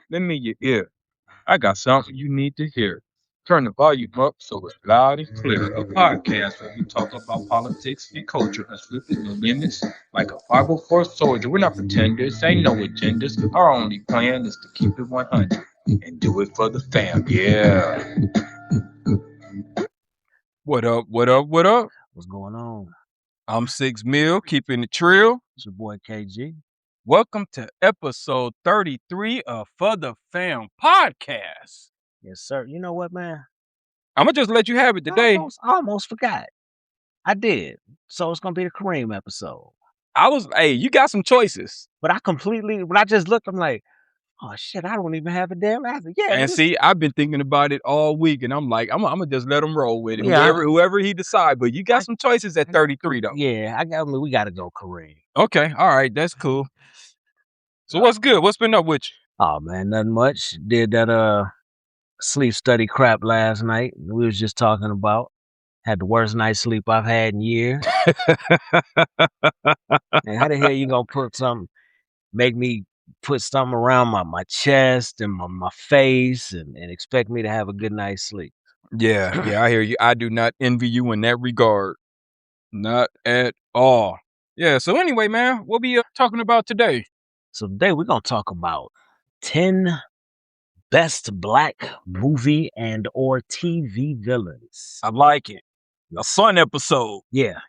Lend me your ear. I got something you need to hear. Turn the volume up so it's loud and clear. A podcast where we talk about politics and culture unscripted, no limits. Like a 504 soldier, we're not pretenders, ain't no agendas. Our only plan is to keep it 100 and do it for the fam. Yeah. What up, what up, what up? What's going on? I'm 6 Mil, keeping it trill. It's your boy KG. Welcome to episode 33 of For the Fam podcast. Yes, sir. You know what, man? I'm going to just let you have it today. I almost forgot. I did. So it's going to be the Kareem episode. You got some choices. But when I just looked, I'm like, oh, shit, I don't even have a damn answer. Yeah. And see, I've been thinking about it all week, and I'm like, I'm going to just let him roll with it. Yeah. Whoever he decide. But you got some choices at 33, though. Yeah, we got to go Kareem. Okay. All right. That's cool. So what's good? What's been up with you? Oh, man, nothing much. Did that sleep study crap last night. We was just talking about. Had the worst night's sleep I've had in years. And how the hell you gonna make me put something around my chest and my face and expect me to have a good night's sleep? Yeah, I hear you. I do not envy you in that regard. Not at all. Yeah, so anyway, man, what we talking about today? So today we're gonna talk about 10 best black movie and or TV villains. I like it. A fun episode. Yeah.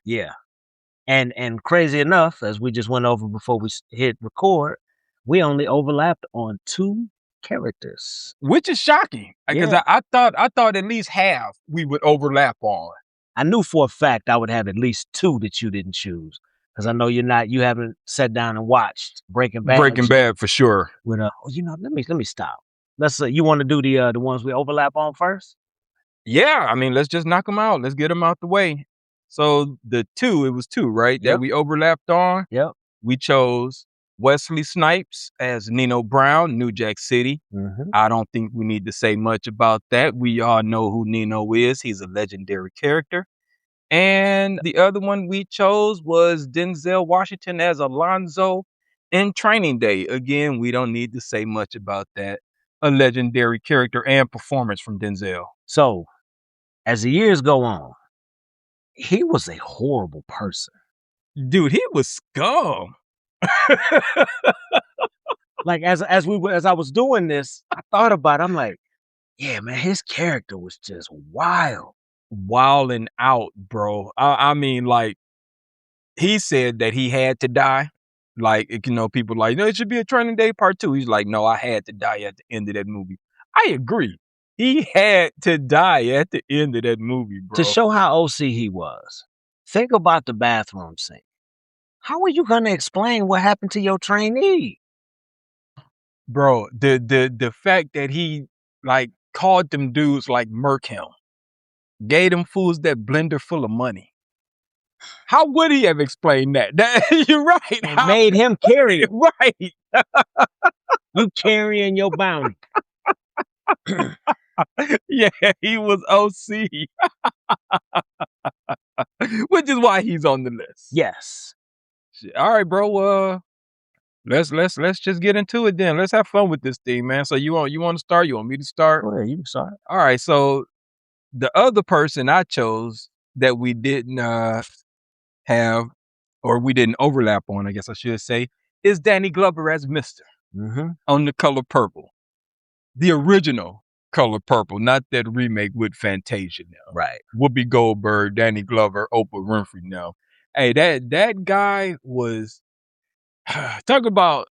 And crazy enough, as we just went over before we hit record, we only overlapped on 2 characters, which is shocking because I thought at least half we would overlap on. I knew for a fact I would have at least 2 that you didn't choose because I know you haven't sat down and watched Breaking Bad. Breaking Bad for sure. With let me stop. Let's say you want to do the ones we overlap on first. Yeah, I mean, let's just knock them out. Let's get them out the way. So it was 2, right? Yep. That we overlapped on. Yep. We chose Wesley Snipes as Nino Brown, New Jack City. Mm-hmm. I don't think we need to say much about that. We all know who Nino is. He's a legendary character. And the other one we chose was Denzel Washington as Alonzo in Training Day. Again, we don't need to say much about that. A legendary character and performance from Denzel. So, as the years go on, he was a horrible person. Dude, he was scum. Like as I was doing this, I thought about it. I'm like, yeah, man, his character was just wild and out, bro. I mean, like, he said that he had to die. Like, people like, no, it should be a Training Day part 2. He's like, no, I had to die at the end of that movie. I agree. He had to die at the end of that movie, bro. To show how OC he was. Think about the bathroom scene. How are you going to explain what happened to your trainee? Bro, the fact that he, like, called them dudes like Merc him, gave them fools that blender full of money. How would he have explained that? You're right. And made him carry it. Right. You carrying your bounty. Yeah, he was OC. Which is why he's on the list. Yes. All right, bro. Let's just get into it then. Let's have fun with this thing, man. So you want to start? You want me to start? Go ahead, you can start. All right. So the other person I chose that we didn't have, or we didn't overlap on, I guess I should say, is Danny Glover as Mr. On The Color Purple. The original Color Purple, not that remake with Fantasia now. Right. Whoopi Goldberg, Danny Glover, Oprah Winfrey now. Hey, that guy was, talk about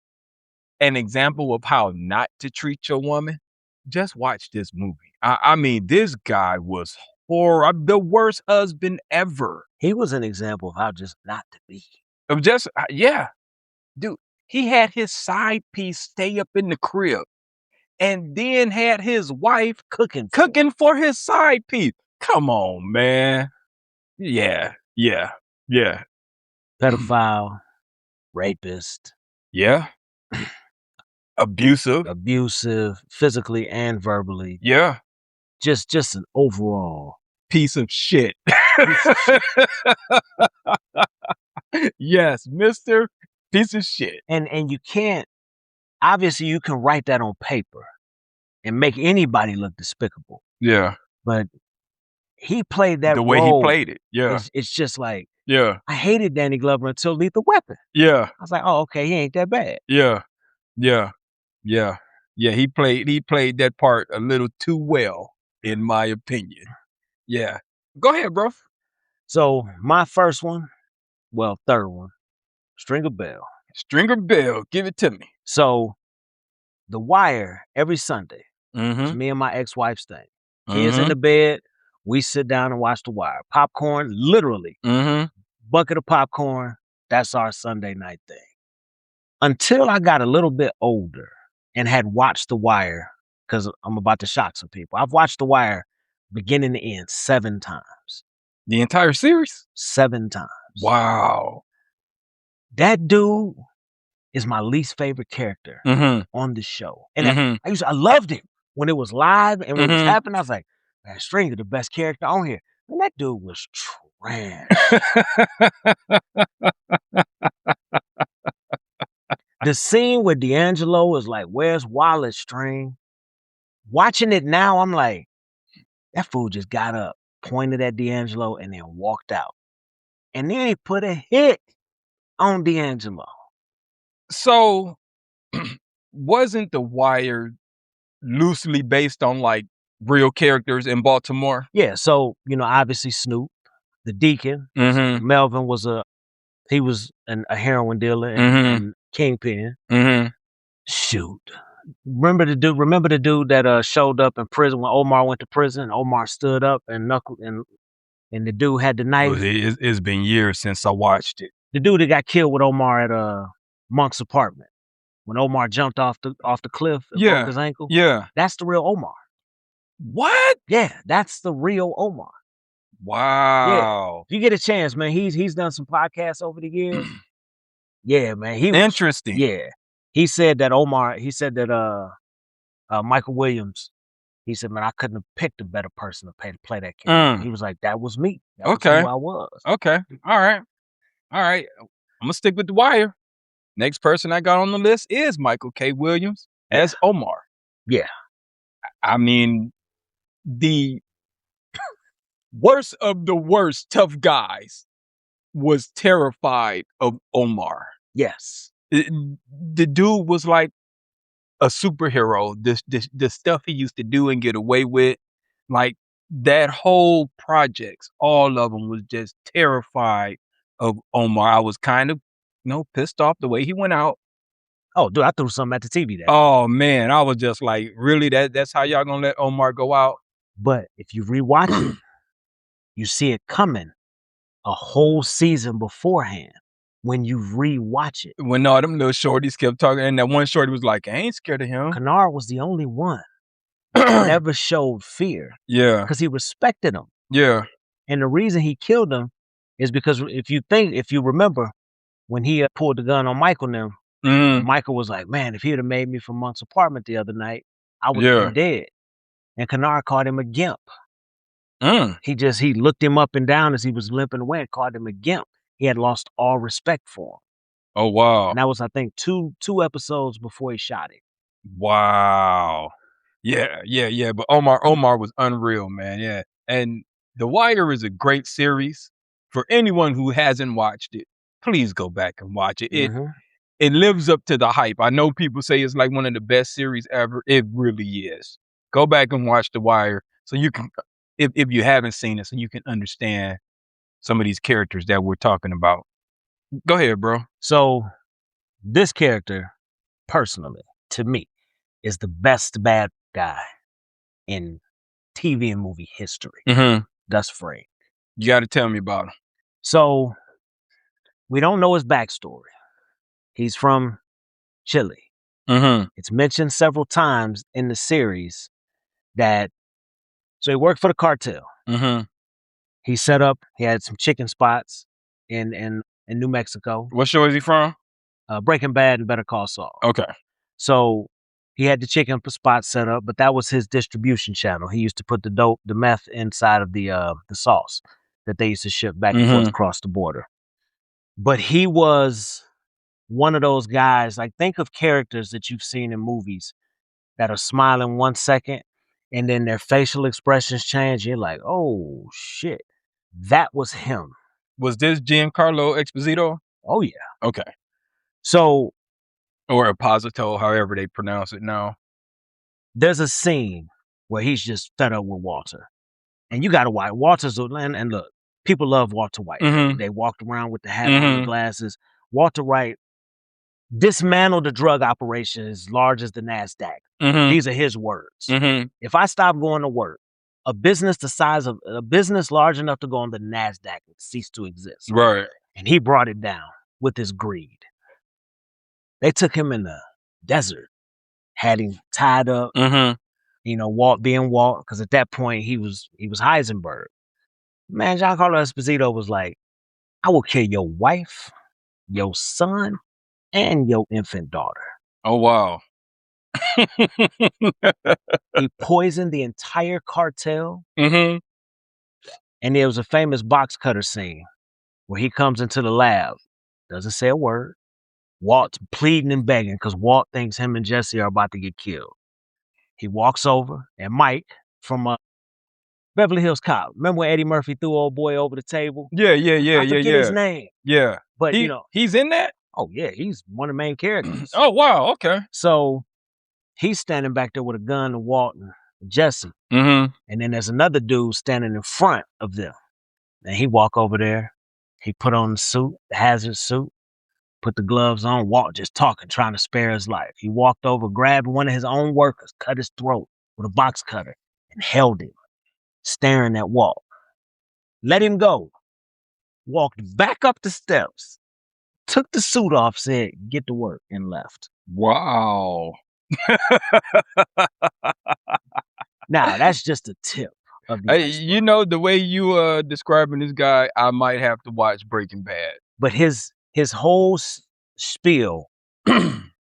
an example of how not to treat your woman. Just watch this movie. I mean, this guy was the worst husband ever. He was an example of how just not to be. Of just, yeah. Dude, he had his side piece stay up in the crib and then had his wife cooking for his side piece. Come on, man. Yeah. Pedophile, rapist. Yeah. Abusive, physically and verbally. Yeah. Just an overall piece of shit. Yes, Mr. Piece of shit. And you can't, obviously you can write that on paper and make anybody look despicable. Yeah. But he played that The way role. he played it. Yeah. It's just like, Yeah. I hated Danny Glover until Lethal Weapon. Yeah. I was like, oh, okay, he ain't that bad. Yeah. Yeah. Yeah. Yeah. He played that part a little too well, in my opinion. Yeah. Go ahead, bro. So my first one, well, third one, Stringer Bell. Stringer Bell, give it to me. So The Wire every Sunday. Mm-hmm. It's me and my ex-wife's thing. Kids in the bed, we sit down and watch The Wire. Popcorn, literally. Bucket of popcorn, that's our Sunday night thing. Until I got a little bit older and had watched The Wire, because I'm about to shock some people. I've watched The Wire beginning to end 7 times. The entire series? 7 times. Wow. That dude is my least favorite character on the show. And I loved it when it was live and when it was happening. I was like, man, Stringer, the best character on here. And that dude was trash. The scene with D'Angelo is like, where's Wallace, String? Watching it now, I'm like, that fool just got up, pointed at D'Angelo, and then walked out. And then he put a hit on D'Angelo. So, wasn't The Wire loosely based on like real characters in Baltimore? Yeah, so, obviously Snoop, the Deacon, Melvin was a heroin dealer and kingpin. Shoot. Remember the dude that showed up in prison when Omar went to prison? Omar stood up and and the dude had the knife. It's been years since I watched it. The dude that got killed with Omar at Monk's apartment. When Omar jumped off the cliff and broke his ankle. Yeah. That's the real Omar. What? Yeah, that's the real Omar. Wow. Yeah. If you get a chance, man, he's done some podcasts over the years. Yeah, man. Interesting. Yeah. He said that Michael Williams, he said, man, I couldn't have picked a better person to play that character. He was like, that was me. That was who I was. Okay. All right. I'm going to stick with The Wire. Next person I got on the list is Michael K. Williams as Omar. Yeah. I mean, the worst of the worst tough guys was terrified of Omar. Yes. The dude was like a superhero. The stuff he used to do and get away with, like that whole projects, all of them was just terrified of Omar. I was kind of, pissed off the way he went out. Oh, dude, I threw something at the TV that Oh man, I was just like, really? That's how y'all gonna let Omar go out? But if you rewatch it, you see it coming a whole season beforehand when you rewatch it. When all them little shorties kept talking, and that one shorty was like, I ain't scared of him. Kennard was the only one that never showed fear. Yeah. Because he respected him. Yeah. And the reason he killed him is because if you remember, when he pulled the gun on Michael now, Michael was like, man, if he'd have made me from Monk's apartment the other night, I would have been dead. And Kennard called him a gimp. He looked him up and down as he was limping away and called him a gimp. He had lost all respect for him. Oh, wow. And that was, I think, two episodes before he shot him. Wow. Yeah. But Omar was unreal, man. Yeah. And The Wire is a great series. For anyone who hasn't watched it, please go back and watch it. It lives up to the hype. I know people say it's like one of the best series ever. It really is. Go back and watch The Wire so you can, if you haven't seen it, so you can understand some of these characters that we're talking about. Go ahead, bro. So this character, personally, to me, is the best bad guy in TV and movie history. Gus Fring. You got to tell me about him. So we don't know his backstory. He's from Chile. It's mentioned several times in the series that, so he worked for the cartel. He had some chicken spots in New Mexico. What show is he from? Breaking Bad and Better Call Saul. Okay. So he had the chicken spots set up, but that was his distribution channel. He used to put the meth inside of the sauce that they used to ship back and forth across the border. But he was one of those guys, like think of characters that you've seen in movies that are smiling 1 second and then their facial expressions change. You're like, oh shit, that was him. Was this Giancarlo Esposito? Oh yeah. Okay. So, or Esposito, however they pronounce it now. There's a scene where he's just fed up with Walter. And you gotta watch. Walter's and look, people love Walter White. Mm-hmm. They walked around with the hat on, the glasses. Walter White dismantled the drug operation as large as the NASDAQ. Mm-hmm. These are his words. Mm-hmm. If I stop going to work, a business large enough to go on the NASDAQ would cease to exist. Right. And he brought it down with his greed. They took him in the desert, had him tied up, Walt being Walt, because at that point he was Heisenberg. Man, Giancarlo Esposito was like, I will kill your wife, your son, and your infant daughter. Oh, wow. He poisoned the entire cartel. Mm-hmm. And there was a famous box cutter scene where he comes into the lab, doesn't say a word. Walt's pleading and begging because Walt thinks him and Jesse are about to get killed. He walks over, and Mike from Beverly Hills Cop. Remember when Eddie Murphy threw old boy over the table? Yeah. I forget his name. Yeah. But, he's in that? Oh, yeah. He's one of the main characters. Oh, wow. Okay. So he's standing back there with a gun to Walt and Jesse. Mm-hmm. And then there's another dude standing in front of them. And he walk over there. He put on the suit, the hazard suit, put the gloves on. Walt just talking, trying to spare his life. He walked over, grabbed one of his own workers, cut his throat with a box cutter, and held him, staring at Walt. Let him go. Walked back up the steps, took the suit off, said, get to work, and left. Wow. Now, that's just a tip of the iceberg. The way you describing this guy, I might have to watch Breaking Bad. But his whole spiel,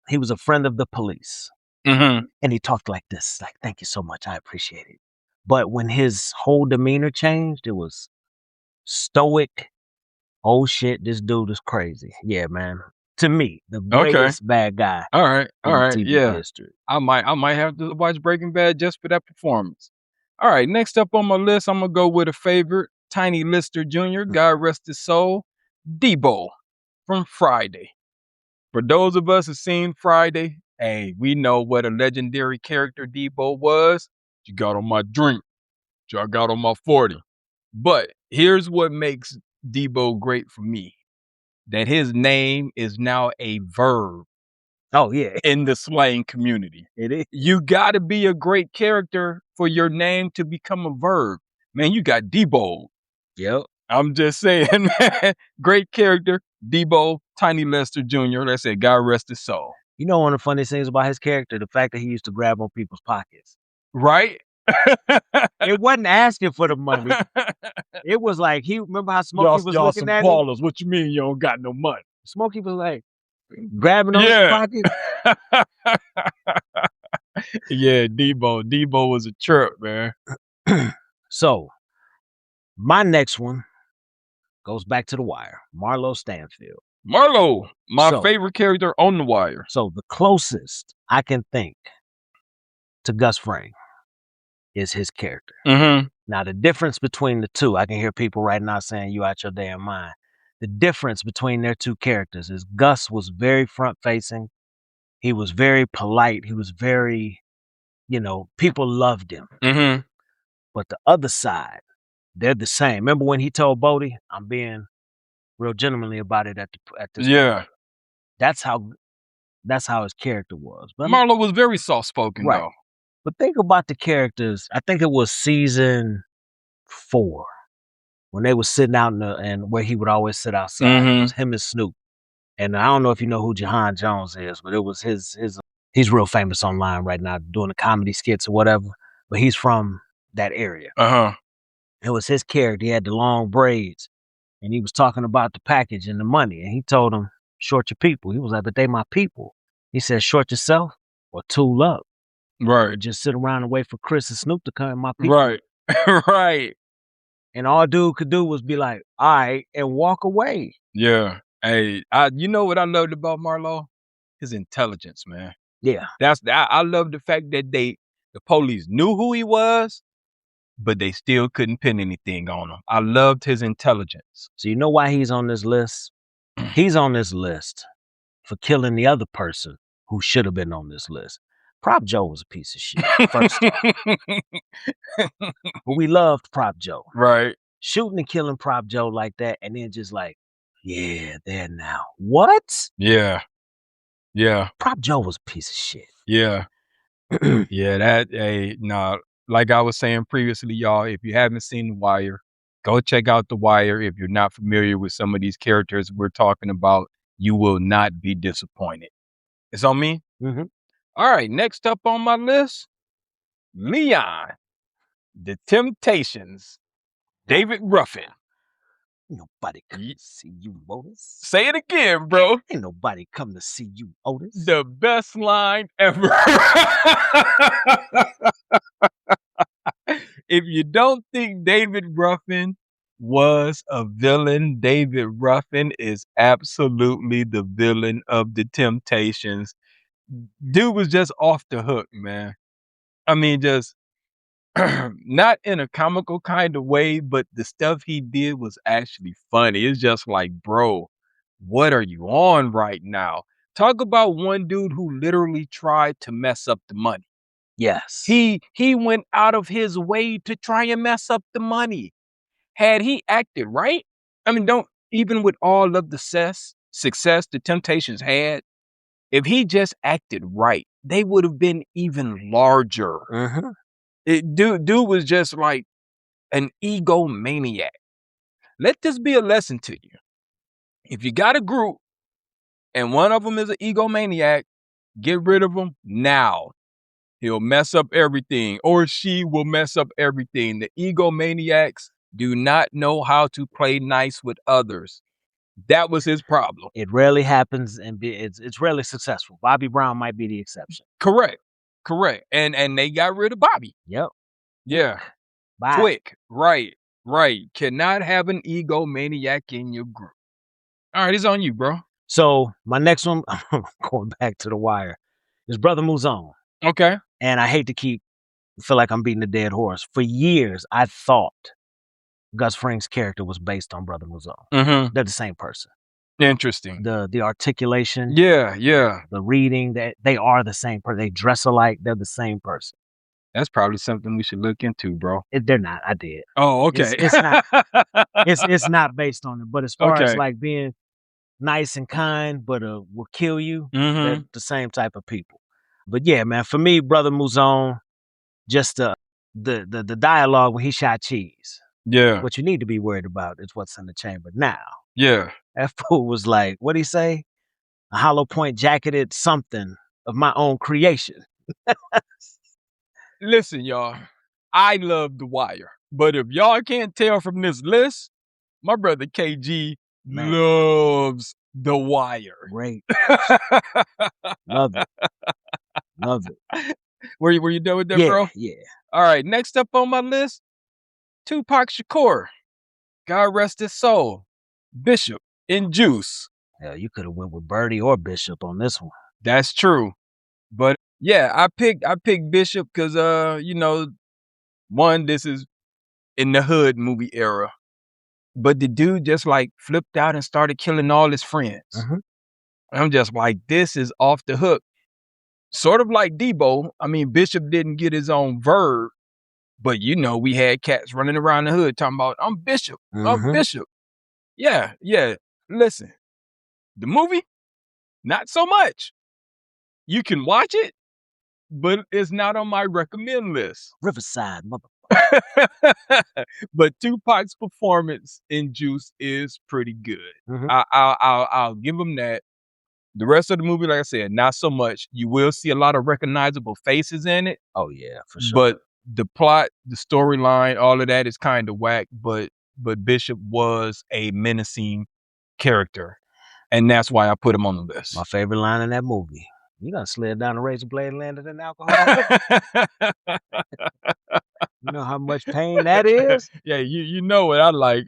he was a friend of the police. Mm-hmm. And he talked like this, like, thank you so much, I appreciate it. But when his whole demeanor changed, it was stoic. Oh shit, this dude is crazy. Yeah, man. To me, the greatest bad guy. All right. TV Yeah. history. I might have to watch Breaking Bad just for that performance. All right. Next up on my list, I'm gonna go with a favorite, Tiny Lister Jr. God rest his soul, Debo from Friday. For those of us who've seen Friday, hey, we know what a legendary character Debo was. You got on my drink. I got on my 40. But here's what makes Debo great for me. That his name is now a verb. Oh, yeah. In the slang community. It is. You got to be a great character for your name to become a verb. Man, you got Debo. Yep. I'm just saying, man. Great character, Debo, Tiny Lister Jr. Let's say God rest his soul. You know one of the funniest things about his character? The fact that he used to grab on people's pockets. Right? It wasn't asking for the money. It was like, remember how Smokey was looking at ballers. What you mean you don't got no money? Smokey was like, grabbing on his pocket. Yeah, Debo was a chirp, man. So, my next one goes back to The Wire. Marlo Stanfield. Marlo, my favorite character on The Wire. So, the closest I can think to Gus Fring is his character. Mm-hmm. Now, the difference between the two, I can hear people right now saying, you out your damn mind. The difference between their two characters is Gus was very front-facing. He was very polite. He was very, people loved him. Mm-hmm. But the other side, they're the same. Remember when he told Bodie, I'm being real gentlemanly about it at this point. That's how his character was. But Marlo was very soft-spoken, right. though. But think about the characters. I think it was season 4 when they were sitting out and where he would always sit outside. Mm-hmm. It was him and Snoop. And I don't know if you know who Jahan Jones is, but it was his. He's real famous online right now, doing the comedy skits or whatever. But he's from that area. It was his character. He had the long braids, and he was talking about the package and the money. And he told him, "Short your people." He was like, "But they my people." He said, "Short yourself or tool up." Right. Just sit around and wait for Chris and Snoop to come in my people. Right. Right. And all dude could do was be like, all right, and walk away. Yeah. Hey, you know what I loved about Marlo? His intelligence, man. Yeah. I love the fact that the police knew who he was, but they still couldn't pin anything on him. I loved his intelligence. So you know why he's on this list? He's on this list for killing the other person who should have been on this list. Prop Joe was a piece of shit, first off. But we loved Prop Joe. Right. Shooting and killing Prop Joe like that, and then just like, yeah, there now. What? Yeah. Yeah. Prop Joe was a piece of shit. Yeah. Yeah, like I was saying previously, y'all, if you haven't seen The Wire, go check out The Wire. If you're not familiar with some of these characters we're talking about, you will not be disappointed. It's on me? Mm-hmm. All right, next up on my list, Leon, The Temptations, David Ruffin. Ain't nobody come to see you, Otis. Say it again, bro. Ain't nobody come to see you, Otis. The best line ever. If you don't think David Ruffin was a villain, David Ruffin is absolutely the villain of The Temptations. Dude was just off the hook, man. I mean, just not in a comical kind of way, but the stuff he did was actually funny. It's just like, bro, what are you on right now? Talk about one dude who literally tried to mess up the money. Yes. He went out of his way to try and mess up the money. Had he acted right, I mean, even with all of the success the Temptations had, if he just acted right, they would have been even larger. Mm-hmm. Dude was just like an egomaniac. Let this be a lesson to you. If you got a group and one of them is an egomaniac, get rid of him now. He'll mess up everything, or she will mess up everything. The egomaniacs do not know how to play nice with others. That was his problem. It rarely happens, and it's rarely successful. Bobby Brown might be the exception. Correct. And they got rid of Bobby. Yep. Yeah. Bye. Quick. Right. Cannot have an egomaniac in your group. All right, it's on you, bro. So my next one, going back to The Wire, is Brother Mouzon. Okay. And I hate to feel like I'm beating a dead horse. For years, I thought Gus Fring's character was based on Brother Mouzon. Mm-hmm. They're the same person. Interesting. The articulation. Yeah. The reading, that they are the same person. They dress alike. They're the same person. That's probably something we should look into, bro. They're not. I did. Oh, okay. It's not. it's not based on it. But as far as like being nice and kind, but will kill you, they're the same type of people. But yeah, man, for me, Brother Mouzon, just the dialogue when he shot Cheese. Yeah. What you need to be worried about is what's in the chamber now. Yeah. That fool was like, what'd he say? A hollow point jacketed something of my own creation. Listen, y'all, I love The Wire. But if y'all can't tell from this list, my brother KG loves The Wire. Great. Love it. Were you done with that, bro? Yeah. All right, next up on my list, Tupac Shakur. God rest his soul. Bishop in Juice. Yeah, you could have went with Birdie or Bishop on this one. That's true. But yeah, I picked Bishop because one, this is in the hood movie era. But the dude just like flipped out and started killing all his friends. Mm-hmm. I'm just like, this is off the hook. Sort of like Debo. I mean, Bishop didn't get his own verb, but we had cats running around the hood talking about, I'm Bishop. Mm-hmm. I'm Bishop. Yeah. Listen, the movie, not so much. You can watch it, but it's not on my recommend list. Riverside, motherfucker. But Tupac's performance in Juice is pretty good. Mm-hmm. I'll give him that. The rest of the movie, like I said, not so much. You will see a lot of recognizable faces in it. Oh yeah, for sure. But the plot, the storyline, all of that is kind of whack. But Bishop was a menacing character, and that's why I put him on the list. My favorite line in that movie: "You done slid down a razor blade and landed in alcohol." You know how much pain that is? Yeah, you know what I like.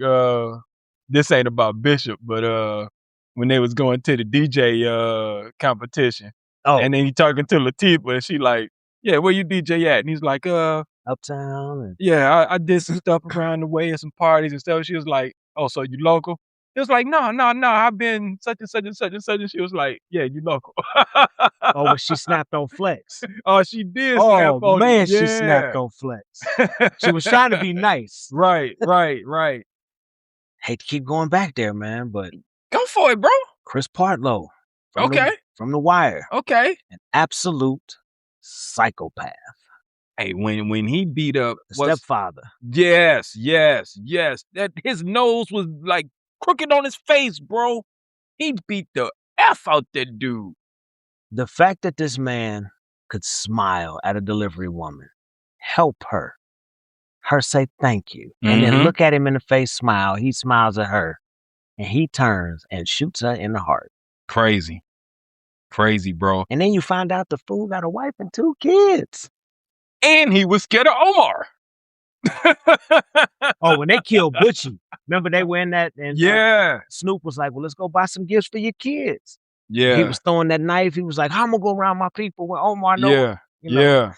This ain't about Bishop, but when they was going to the DJ competition. Oh, And then he talking to Latifah and she like, yeah, where you DJ at? And he's like, Uptown. And yeah, I did some stuff around the way and some parties and stuff. She was like, oh, so you local? He was like, no, I've been such and such and such and such. And she was like, yeah, you local. oh, but she snapped on Flex. Oh, she did snap Oh on man, it. she snapped on Flex. She was trying to be nice. Right. Hate to keep going back there, man, but Go for it, bro. Chris Partlow from The Wire, Okay. an absolute psychopath. Hey, when he beat up The stepfather. Yes. That his nose was like crooked on his face, bro. He beat the F out that dude. The fact that this man could smile at a delivery woman, help her say thank you, and then look at him in the face, smile. He smiles at her, and he turns and shoots her in the heart. Crazy, bro. And then you find out the fool got a wife and 2 kids. And he was scared of Omar. Oh, when they killed Butchie, remember they were in that? And yeah. Snoop was like, well, let's go buy some gifts for your kids. Yeah. He was throwing that knife. He was like, how am I going to go around my people when Omar knows? Yeah.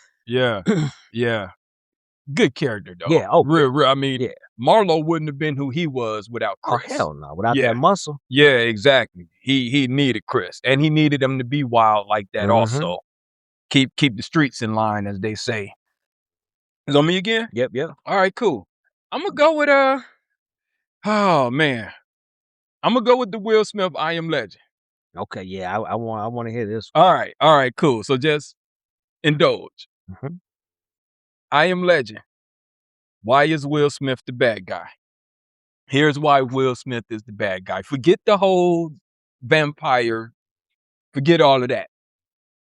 Good character, though. Yeah. Oh, real. I mean, Marlo wouldn't have been who he was without Chris. Oh, hell no. Without that muscle. Yeah, exactly. He needed Chris. And he needed him to be wild like that also. Keep the streets in line, as they say. Is it on me again? Yep. All right, cool. I'm going to go with, oh, man. I'm going to go with the Will Smith I Am Legend. Okay, yeah, I want to hear this. All right, cool. So just indulge. I Am Legend. Why is Will Smith the bad guy? Here's why Will Smith is the bad guy. Forget the whole vampire. Forget all of that.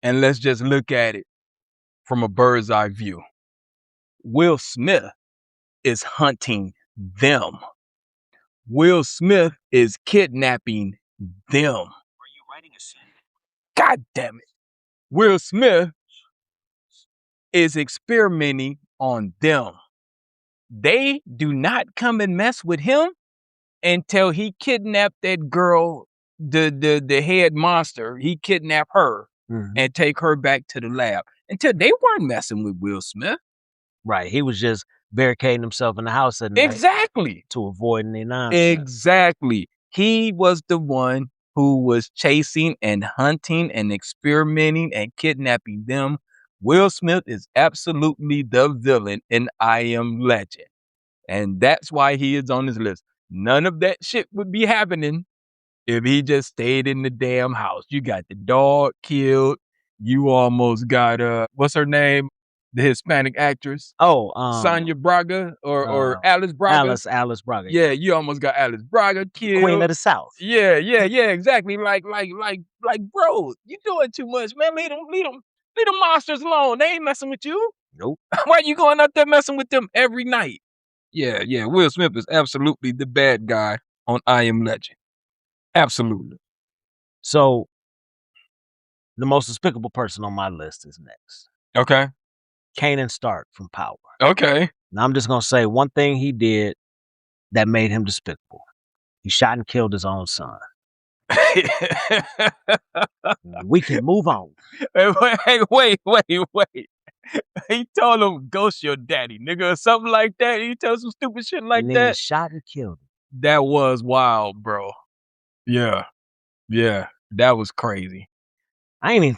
And let's just look at it from a bird's eye view. Will Smith is hunting them. Will Smith is kidnapping them. Are you writing a scene? God damn it. Will Smith is experimenting on them. They do not come and mess with him until he kidnapped that girl, the head monster. He kidnapped her and take her back to the lab. Until they weren't messing with Will Smith. Right. He was just barricading himself in the house at night. Exactly. To avoid any nonsense. Exactly. He was the one who was chasing and hunting and experimenting and kidnapping them. Will Smith is absolutely the villain in I Am Legend. And that's why he is on this list. None of that shit would be happening if he just stayed in the damn house. You got the dog killed. You almost got, what's her name? The Hispanic actress. Oh, Sonia Braga or Alice Braga. Alice Braga. Yeah, you almost got Alice Braga killed. Queen of the South. Yeah, exactly. Like, bro, you doing too much, man. Leave them monsters alone. They ain't messing with you. Nope. Why you going out there messing with them every night? Yeah. Will Smith is absolutely the bad guy on I Am Legend. Absolutely. So, the most despicable person on my list is next. Okay. Kanan Stark from Power. Okay. Now, I'm just going to say one thing he did that made him despicable. He shot and killed his own son. We can move on. Wait. He told him, ghost your daddy, nigga, or something like that. He told some stupid shit like and that. He shot and killed him. That was wild, bro. Yeah. That was crazy. I ain't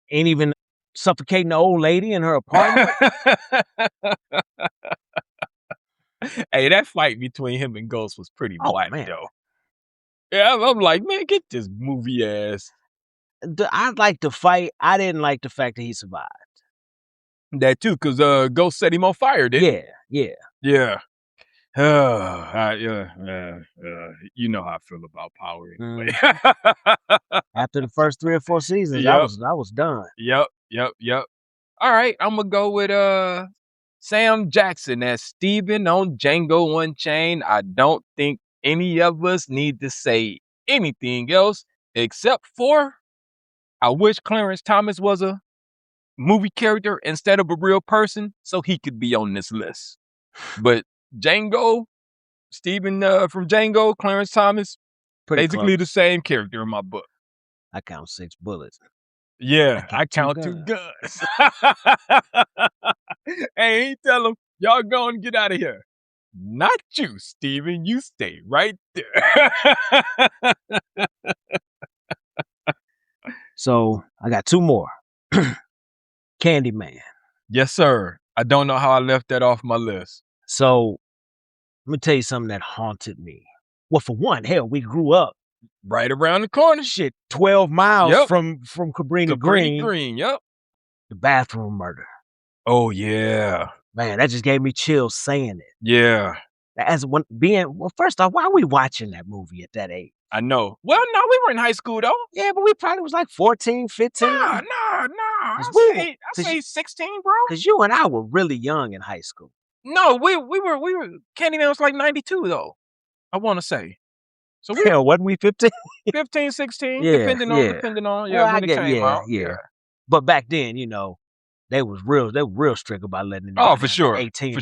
even suffocating the old lady in her apartment. Hey, that fight between him and Ghost was pretty whack, man. though. Yeah, I'm like, man, get this movie ass. I liked the fight. I didn't like the fact that he survived. That too, because Ghost set him on fire, didn't he? Yeah. You know how I feel about Power anyway. After the first 3 or 4 seasons, I was done. Yep. All right, I'm gonna go with Sam Jackson as Steven on Django Unchained. I don't think any of us need to say anything else except for I wish Clarence Thomas was a movie character instead of a real person so he could be on this list. But Django, Steven from Django, Clarence Thomas, Basically close. the same character in my book. I count 6 bullets. Yeah, I count 2 guns. Hey, he tell him, y'all go and get out of here. Not you, Steven. You stay right there. So I got 2 more. Candyman. Yes, sir. I don't know how I left that off my list. So let me tell you something that haunted me. Well, for one, hell, we grew up right around the corner. Shit, 12 miles from Cabrini Green. Green, yep. The bathroom murder. Oh yeah. Man, that just gave me chills saying it. Yeah. First off, why are we watching that movie at that age? I know. Well, no, we were in high school though. Yeah, but we probably was like 14, 15. Nah. I say 16, bro. Because you and I were really young in high school. No, we were Candyman was like 92 though. I want to say. So hell, wasn't we 15? 15, 16, yeah, depending on when it came out. Yeah. But back then, they were real strict about letting them for sure. 18 for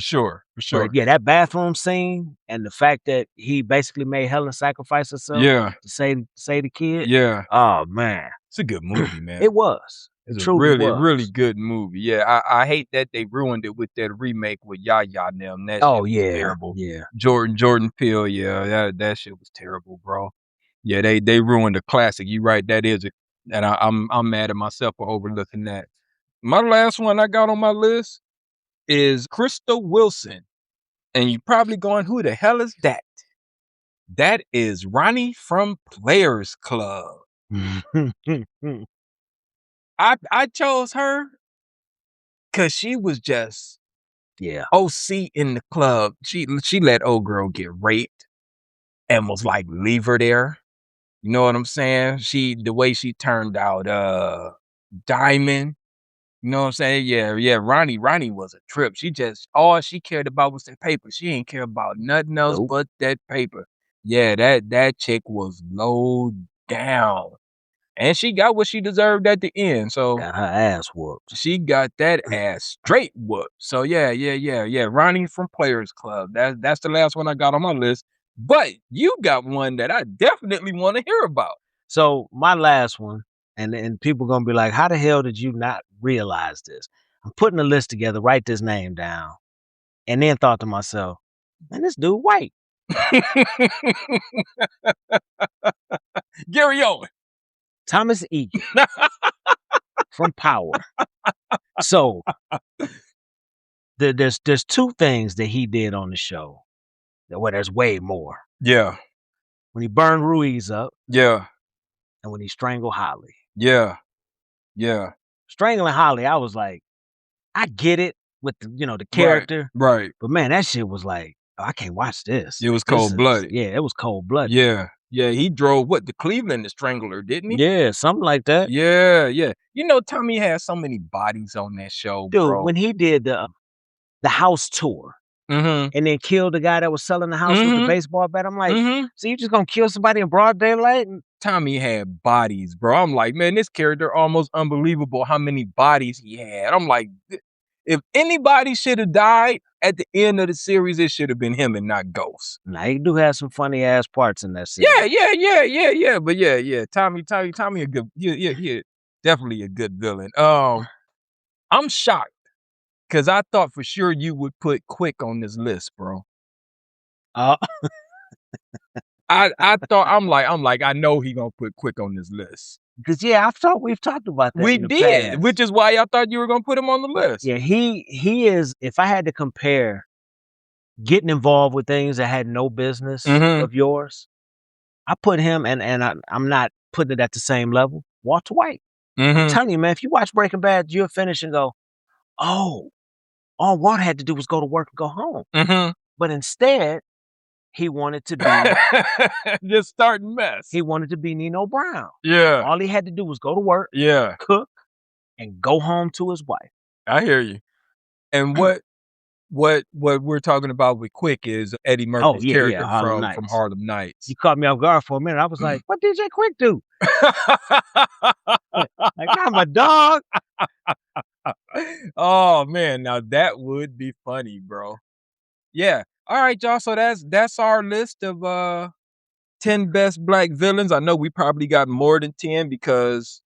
sure. But yeah, that bathroom scene and the fact that he basically made Helen sacrifice herself to say the kid. Yeah. Oh man. It's a good movie, man. It was. It's a really good movie. Yeah, I hate that they ruined it with that remake with Yaya and them. That shit was terrible. Yeah. Jordan Peele, that shit was terrible, bro. Yeah, they ruined the classic. You right, that is it. And I'm mad at myself for overlooking that. My last one I got on my list is Crystal Wilson. And you're probably going, who the hell is that? That is Ronnie from Players Club. I chose her because she was just OC in the club. She let old girl get raped and was like, leave her there. You know what I'm saying? The way she turned out Diamond. You know what I'm saying? Yeah. Ronnie was a trip. All she cared about was that paper. She ain't care about nothing else but that paper. Yeah, that chick was low down. And she got what she deserved at the end. So got her ass whooped. She got that ass straight whooped. So yeah. Ronnie from Players Club. That's the last one I got on my list. But you got one that I definitely want to hear about. So my last one, and people gonna be like, how the hell did you not realize this? I'm putting a list together, write this name down, and then thought to myself, man, this dude white. Gary Owen. Thomas Egan from Power. So there's 2 things that he did on the show. There's way more. Yeah. When he burned Ruiz up. Yeah. And when he strangled Holly. Yeah. Strangling Holly, I was like, I get it with the character. Right. But man, that shit was like, I can't watch this. It was cold-blooded. Yeah, it was cold-blooded. Yeah, he drove to Cleveland to strangle her, didn't he? Yeah, something like that. Yeah. You know, Tommy had so many bodies on that show, dude, bro. When he did the house tour and then killed the guy that was selling the house with the baseball bat, I'm like, so you just gonna kill somebody in broad daylight? Tommy had bodies, bro. I'm like, man, this character almost unbelievable how many bodies he had. I'm like, if anybody should have died at the end of the series, it should have been him and not Ghost. Now, he do have some funny ass parts in that series. Yeah. But yeah. Tommy a good, yeah, definitely a good villain. I'm shocked because I thought for sure you would put Quick on this list, bro. I thought I'm like I know he gonna put Quick on this list. Because I thought we've talked about that. We did, past. Which is why I thought you were gonna put him on the list. Yeah, he is. If I had to compare getting involved with things that had no business of yours, I put him and I'm not putting it at the same level. Walter White. I'm telling you, man, if you watch Breaking Bad, you'll finish and go, oh, all Walter had to do was go to work and go home. But instead, he wanted to be just starting mess. He wanted to be Nino Brown. Yeah. All he had to do was go to work, cook, and go home to his wife. I hear you. And what we're talking about with Quick is Eddie Murphy's character from Harlem Nights. You caught me off guard for a minute. I was like, what DJ Quick do? Like, I'm a dog. Oh man, now that would be funny, bro. Yeah. All right, y'all. So that's our list of 10 best black villains. I know we probably got more than 10 because,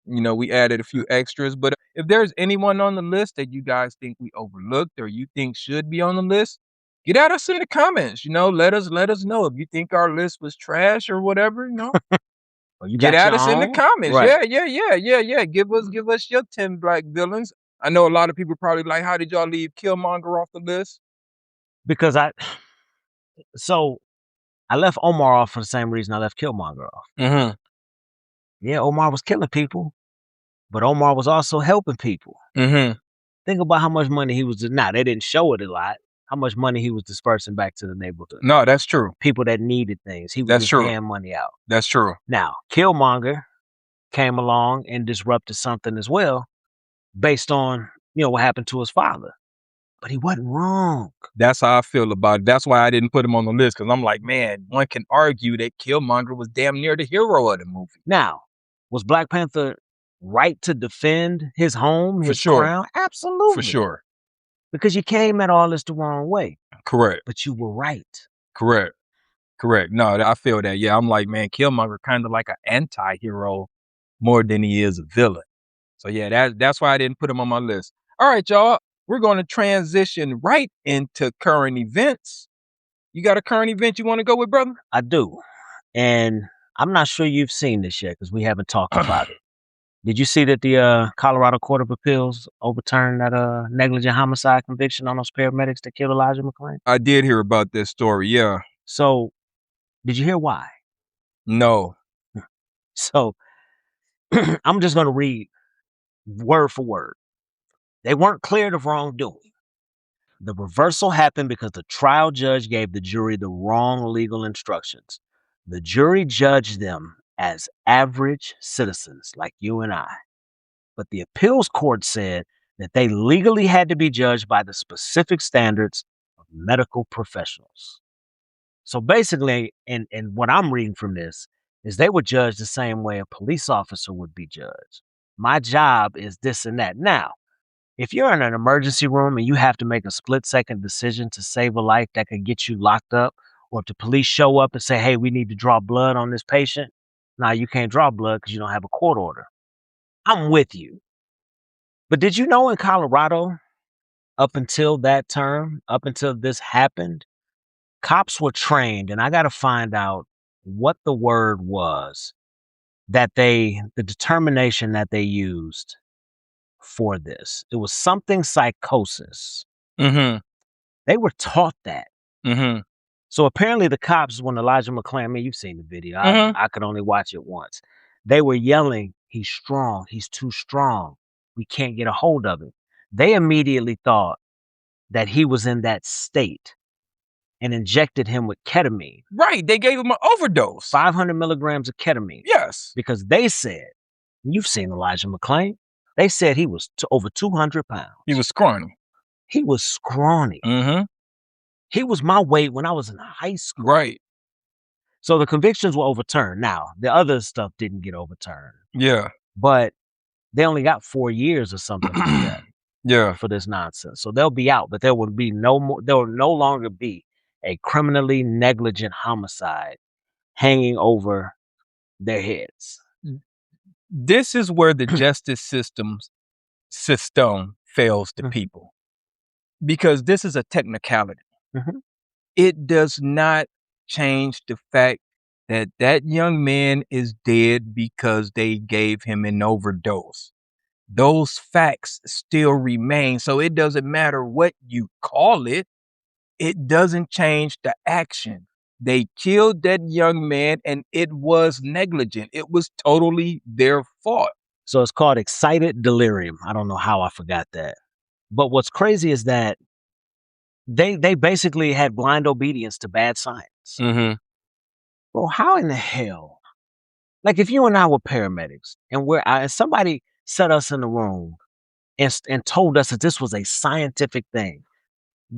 we added a few extras. But if there's anyone on the list that you guys think we overlooked or you think should be on the list, get at us in the comments. Let us know if you think our list was trash or whatever. You Get got at your us in the own? comments. Right. Yeah. Give us your 10 black villains. I know a lot of people probably like, how did y'all leave Killmonger off the list? Because I left Omar off for the same reason I left Killmonger off. Mm-hmm. Yeah, Omar was killing people, but Omar was also helping people. Mm-hmm. Think about how much money he was. Now, they didn't show it a lot. How much money he was dispersing back to the neighborhood. No, that's true. People that needed things. He was That's just true. handing money out. That's true. Now, Killmonger came along and disrupted something as well based on, what happened to his father. But he wasn't wrong. That's how I feel about it. That's why I didn't put him on the list, because I'm like, man, one can argue that Killmonger was damn near the hero of the movie. Now, was Black Panther right to defend his home, his crown? Absolutely. For sure. Because you came at all this the wrong way. Correct. But you were right. Correct. No, I feel that. Yeah, I'm like, man, Killmonger kind of like an anti-hero more than he is a villain. So yeah, that's why I didn't put him on my list. All right, y'all. We're going to transition right into current events. You got a current event you want to go with, brother? I do. And I'm not sure you've seen this yet because we haven't talked about it. Did you see that the Colorado Court of Appeals overturned that negligent homicide conviction on those paramedics that killed Elijah McClain? I did hear about this story, yeah. So, did you hear why? No. So, I'm just going to read word for word. They weren't cleared of wrongdoing. The reversal happened because the trial judge gave the jury the wrong legal instructions. The jury judged them as average citizens like you and I. But the appeals court said that they legally had to be judged by the specific standards of medical professionals. So basically, and what I'm reading from this is they were judged the same way a police officer would be judged. My job is this and that. Now, if you're in an emergency room and you have to make a split-second decision to save a life that could get you locked up, or if the police show up and say, hey, we need to draw blood on this patient, now you can't draw blood because you don't have a court order. I'm with you. But did you know in Colorado, up until that term, up until this happened, cops were trained, and I got to find out what the word was that the determination that they used for this. It was something psychosis. Mm-hmm. They were taught that. Mm-hmm. So apparently the cops, when Elijah McClain, I mean, you've seen the video. I could only watch it once. They were yelling, he's strong. He's too strong. We can't get a hold of him. They immediately thought that he was in that state and injected him with ketamine. Right. They gave him an overdose. 500 milligrams of ketamine. Yes. Because they said, you've seen Elijah McClain. They said he was over 200 pounds. He was scrawny. He was scrawny. Mm-hmm. He was my weight when I was in high school. Right. So the convictions were overturned. Now, the other stuff didn't get overturned. Yeah. But they only got 4 years or something like that. Yeah. For this nonsense. So they'll be out, but there will no longer be a criminally negligent homicide hanging over their heads. This is where the justice system fails the people. Because this is a technicality. Mm-hmm. It does not change the fact that that young man is dead because they gave him an overdose. Those facts still remain. So it doesn't matter what you call it. It doesn't change the action. They killed that young man and it was negligent. It was totally their fault. So it's called excited delirium. I don't know how I forgot that. But what's crazy is that they basically had blind obedience to bad science. Mm-hmm. Well, how in the hell? Like if you and I were paramedics and somebody set us in the room and told us that this was a scientific thing,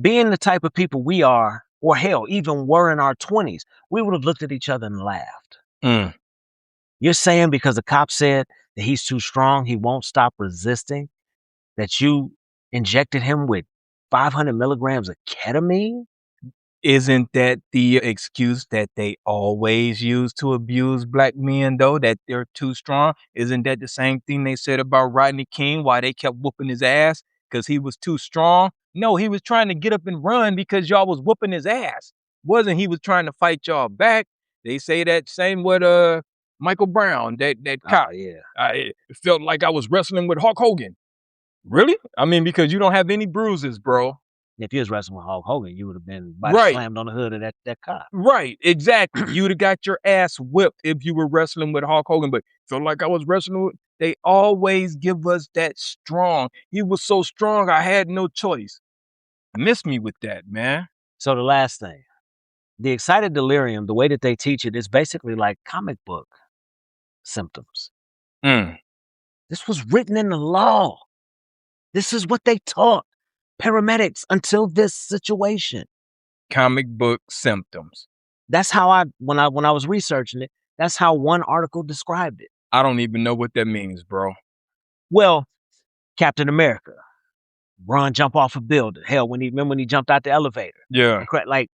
being the type of people we are, or hell, even were in our 20s, we would have looked at each other and laughed. Mm. You're saying because the cop said that he's too strong, he won't stop resisting, that you injected him with 500 milligrams of ketamine? Isn't that the excuse that they always use to abuse black men, though, that they're too strong? Isn't that the same thing they said about Rodney King, why they kept whooping his ass? Because he was too strong? No, he was trying to get up and run because y'all was whooping his ass. Wasn't he was trying to fight y'all back? They say that same with Michael Brown, that cop. Oh, yeah. It felt like I was wrestling with Hulk Hogan. Really? I mean, because you don't have any bruises, bro. If you was wrestling with Hulk Hogan, you would have been Right. slammed on the hood of that cop. Right, exactly. You'd have got your ass whipped if you were wrestling with Hulk Hogan, but felt like I was wrestling with. They always give us that strong. He was so strong, I had no choice. Miss me with that, man. So the last thing, the excited delirium, the way that they teach it is basically like comic book symptoms. This was written in the law. This is what they taught paramedics until this situation. Comic book symptoms. That's how when I was researching it, that's how one article described it. I don't even know what that means, bro. Well, Captain America, jump off a building. Hell, when he jumped out the elevator. Yeah. Like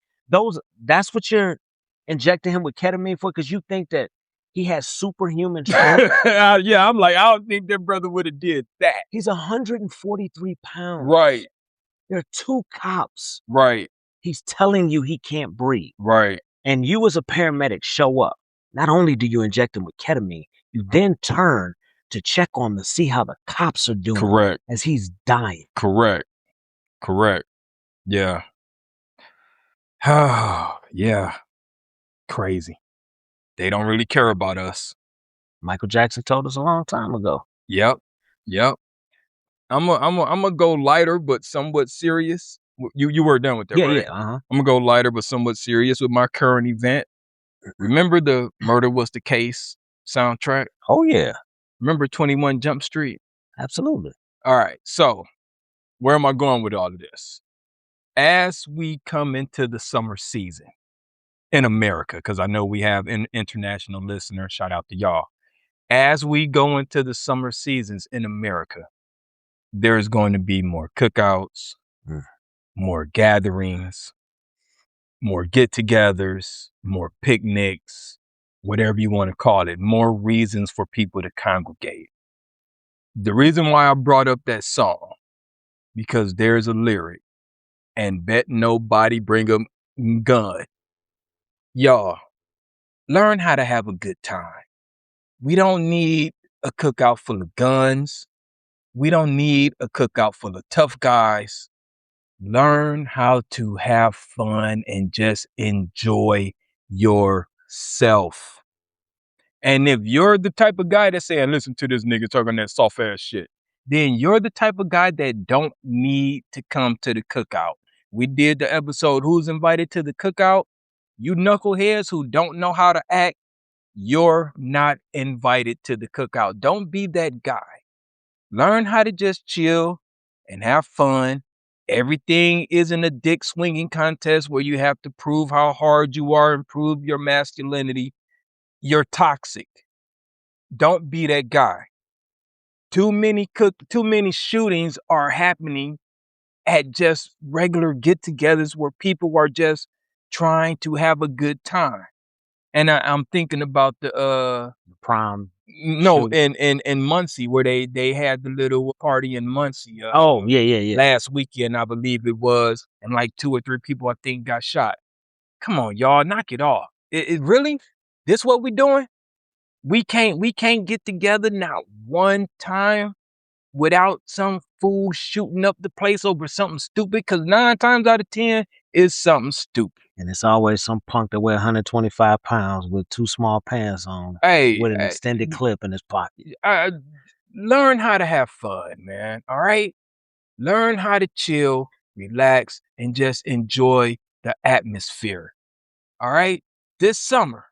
that's what you're injecting him with ketamine for, because you think that he has superhuman strength. Yeah, I'm like, I don't think that brother would have did that. He's 143 pounds. Right. There are 2 cops. Right. He's telling you he can't breathe. Right. And you as a paramedic show up. Not only do you inject him with ketamine, you then turn to check on to see how the cops are doing. Correct. As he's dying. Correct. Yeah. Yeah. Crazy. They don't really care about us. Michael Jackson told us a long time ago. Yep. I'm gonna go lighter but somewhat serious. You were done with that, right? Yeah. Uh-huh. I'm gonna go lighter but somewhat serious with my current event. Remember the Murder Was the Case soundtrack? Oh yeah. Remember 21 Jump Street? Absolutely. All right. So where am I going with all of this? As we come into the summer season in America, because I know we have an international listener, shout out to y'all. As we go into the summer seasons in America, there's going to be more cookouts, more gatherings, more get-togethers, more picnics, whatever you want to call it, more reasons for people to congregate. The reason why I brought up that song, because there's a lyric, and bet nobody bring a gun. Y'all, learn how to have a good time. We don't need a cookout full of guns. We don't need a cookout full of tough guys. Learn how to have fun and just enjoy yourself. And if you're the type of guy that's saying, listen to this nigga talking that soft ass shit, then you're the type of guy that don't need to come to the cookout. We did the episode, Who's Invited to the Cookout? You knuckleheads who don't know how to act, you're not invited to the cookout. Don't be that guy. Learn how to just chill and have fun. Everything isn't a dick swinging contest where you have to prove how hard you are and prove your masculinity. You're toxic. Don't be that guy. Too many shootings are happening at just regular get-togethers where people are just trying to have a good time. And I'm thinking about the prom. No, in Muncie, where they had the little party in Muncie. Yeah. Last weekend, I believe it was, and like 2 or 3 people I think got shot. Come on, y'all, knock it off. It really? This what we doing? We can't get together not one time without some fool shooting up the place over something stupid, because 9 times out of 10 is something stupid. And it's always some punk that weigh 125 pounds with 2 small pants on, with an extended clip in his pocket. Learn how to have fun, man. All right? Learn how to chill, relax, and just enjoy the atmosphere. All right? This summer,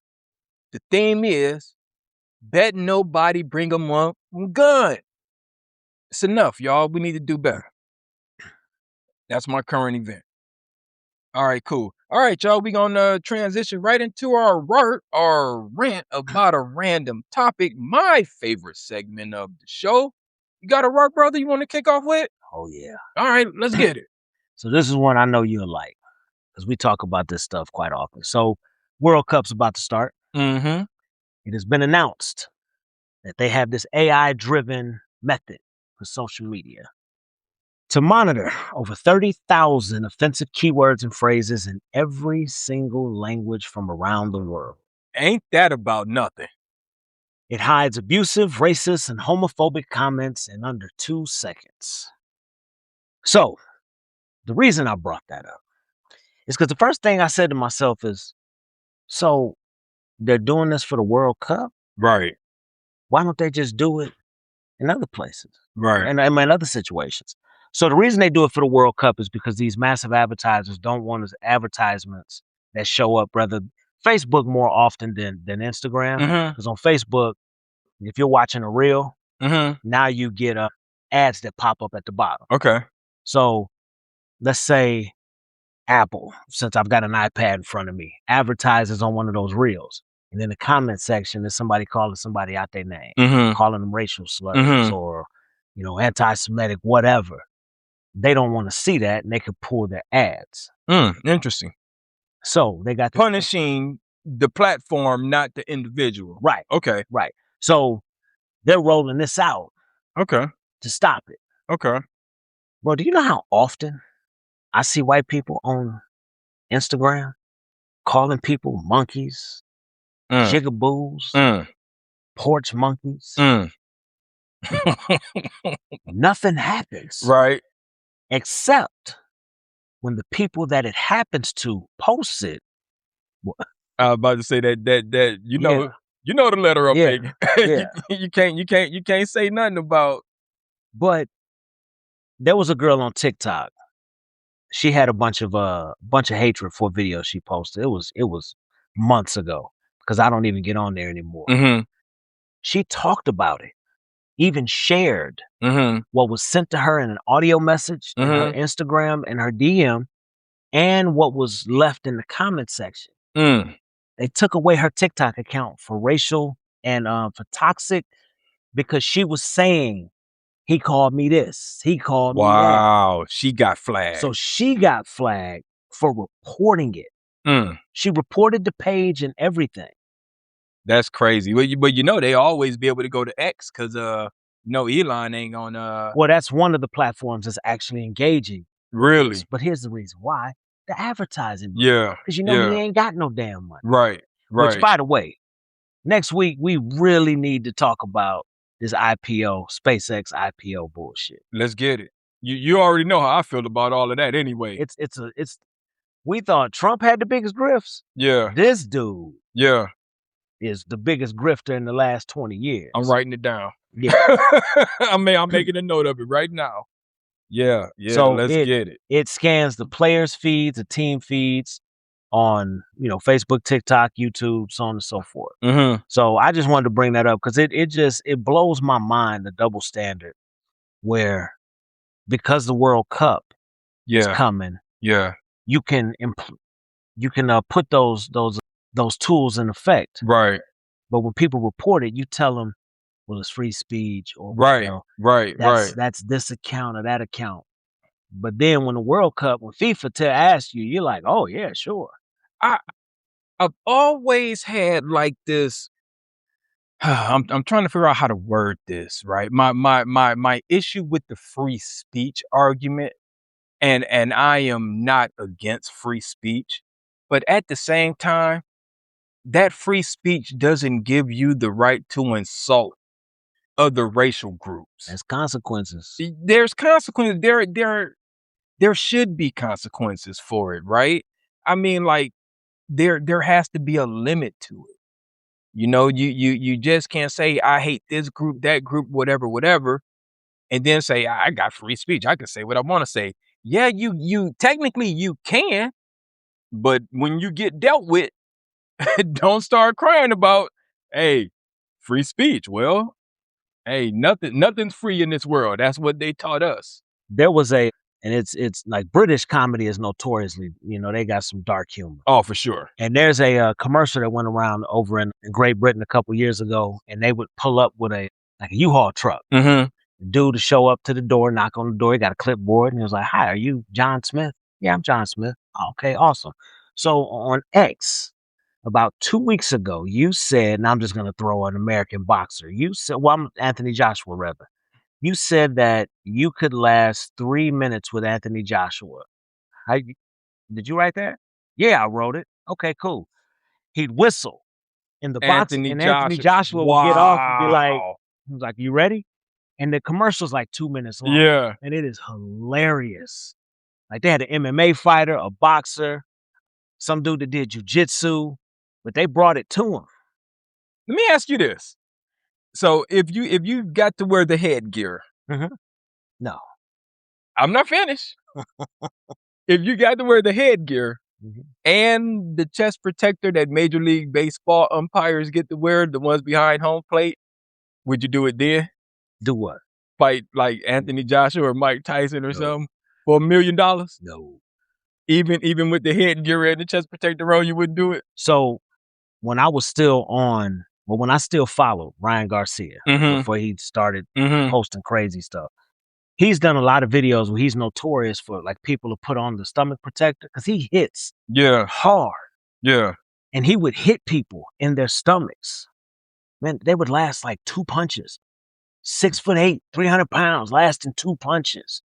the theme is, bet nobody bring them one gun. It's enough, y'all. We need to do better. That's my current event. All right, cool. All right, y'all. We're going to transition right into our rant about a random topic. My favorite segment of the show. You got a rock, brother, you want to kick off with? Oh, yeah. All right, let's get it. So this is one I know you'll like. because we talk about this stuff quite often. So World Cup's about to start. Mm-hmm. It has been announced that they have this AI-driven method for social media to monitor over 30,000 offensive keywords and phrases in every single language from around the world. Ain't that about nothing? It hides abusive, racist, and homophobic comments in under 2 seconds. So, the reason I brought that up is because the first thing I said to myself is, so they're doing this for the World Cup? Right. Why don't they just do it in other places? Right. And in other situations. So the reason they do it for the World Cup is because these massive advertisers don't want advertisements that show up, rather Facebook more often than Instagram. Because on Facebook, if you're watching a reel, now you get ads that pop up at the bottom. Okay. So let's say Apple, since I've got an iPad in front of me, advertises on one of those reels. And in the comment section, there's somebody calling somebody out their name, calling them racial slurs or, anti-Semitic, whatever. They don't want to see that, and they could pull their ads. Interesting. So they got punishing the platform, not the individual. Right. Okay. Right. So they're rolling this out. Okay. To stop it. Okay. Bro, do you know how often I see white people on Instagram calling people monkeys, jigaboos, porch monkeys? Nothing happens. Right. Except when the people that it happens to post it. I was about to say that you know the letter up there. Yeah. you can't say nothing about. But there was a girl on TikTok. She had a bunch of hatred for videos she posted. It was months ago because I don't even get on there anymore. She talked about it, even shared what was sent to her in an audio message in her Instagram and her DM, and what was left in the comment section. They took away her TikTok account for racial and for toxic, because she was saying, he called me this, he called me that. Wow, she got flagged. So she got flagged for reporting it. She reported the page and everything. That's crazy. But they always be able to go to X because Elon ain't on Well, that's one of the platforms that's actually engaging. Really? But here's the reason why. The advertising. Yeah. Because he ain't got no damn money. Right. Which, by the way, next week we really need to talk about this IPO, SpaceX IPO bullshit. Let's get it. You already know how I feel about all of that anyway. It's we thought Trump had the biggest grifts. Yeah. This dude. Yeah. Is the biggest grifter in the last 20 years. I'm writing it down. Yeah. I'm making a note of it right now. Yeah. So let's get it. It scans the players' feeds, the team feeds on, Facebook, TikTok, YouTube, so on and so forth. So I just wanted to bring that up because it blows my mind, the double standard, where because the World Cup is coming, you can put those tools in effect. Right. But when people report it, you tell them, well, it's free speech, or right. That's this account or that account. But then when the World Cup, when FIFA asks you, you're like, oh yeah, sure. I've always had like this. I'm trying to figure out how to word this, right? My issue with the free speech argument, and I am not against free speech, but at the same time, that free speech doesn't give you the right to insult other racial groups. There's consequences. There's consequences. There should be consequences for it, right? I mean, like there has to be a limit to it. You just can't say I hate this group, that group, whatever, and then say I got free speech. I can say what I want to say. Yeah, you technically you can, but when you get dealt with, don't start crying about, hey, free speech. Well, hey, nothing's free in this world. That's what they taught us. There was and it's like British comedy is notoriously, they got some dark humor. Oh, for sure. And there's a commercial that went around over in Great Britain a couple years ago, and they would pull up with a U-Haul truck. The dude to show up to the door, knock on the door, he got a clipboard, and he was like, hi, are you John Smith? Yeah, I'm John Smith. Okay, awesome. So on X, about 2 weeks ago, you said, and I'm just going to throw an American boxer. You said, well, I'm Anthony Joshua, rather. You said that you could last 3 minutes with Anthony Joshua. Did you write that? Yeah, I wrote it. Okay, cool. He'd whistle in the box, and Anthony Joshua would get off and be like, he was like, "You ready?" And the commercial's like 2 minutes long. Yeah. And it is hilarious. Like, they had an MMA fighter, a boxer, some dude that did jujitsu, but they brought it to him. Let me ask you this. So if you got to wear the headgear, No. I'm not finished. If you got to wear the headgear and the chest protector that Major League Baseball umpires get to wear, the ones behind home plate, would you do it then? Do what? Fight like Anthony Joshua or Mike Tyson or something for $1 million? No. Even with the headgear and the chest protector on, you wouldn't do it? So when I was still on, well, when I still followed Ryan Garcia before he started posting crazy stuff, he's done a lot of videos where he's notorious for like people to put on the stomach protector because he hits hard. Yeah. And he would hit people in their stomachs. Man, they would last like 2 punches. 6'8", 300 pounds, lasting 2 punches.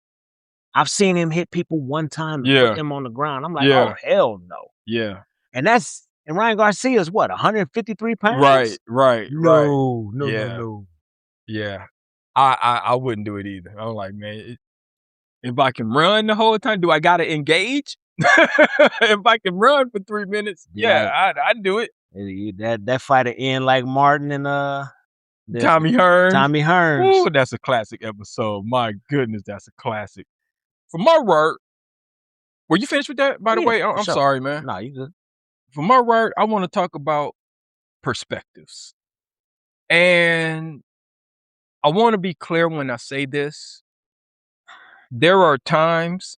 I've seen him hit people one time and put them on the ground. I'm like, oh, hell no. Yeah. And Ryan Garcia's what, 153 Right. pounds? No. Yeah. I wouldn't do it either. I'm like, man, if I can run the whole time, do I got to engage? If I can run for 3 minutes, I'd do it. That fighter Ian like Martin and Tommy Hearns. Ooh, that's a classic episode. My goodness, that's a classic. For my word, were you finished with that, by the way? I'm sorry, man. No, you good. For my word, I want to talk about perspectives. And I want to be clear when I say this. There are times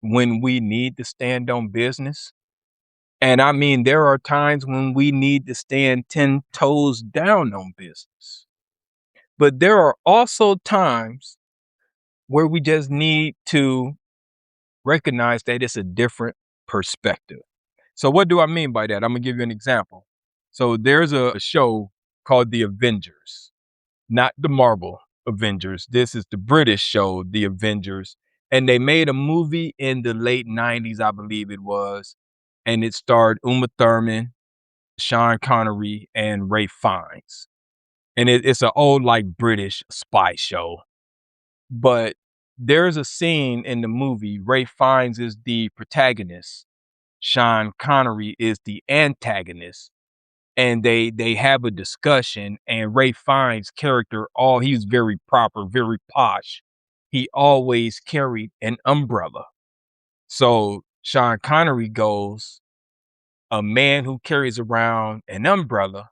when we need to stand on business. And I mean, there are times when we need to stand 10 toes down on business. But there are also times where we just need to recognize that it's a different perspective. So what do I mean by that? I'm going to give you an example. So there's a show called The Avengers, not the Marvel Avengers. This is the British show, The Avengers. And they made a movie in the late 90s, I believe it was. And it starred Uma Thurman, Sean Connery, and Ray Fiennes. And it's an old, like, British spy show. But there's a scene in the movie, Ray Fiennes is the protagonist. Sean Connery is the antagonist. And they have a discussion, and Ray Fiennes' character, he's very proper, very posh. He always carried an umbrella. So Sean Connery goes, a man who carries around an umbrella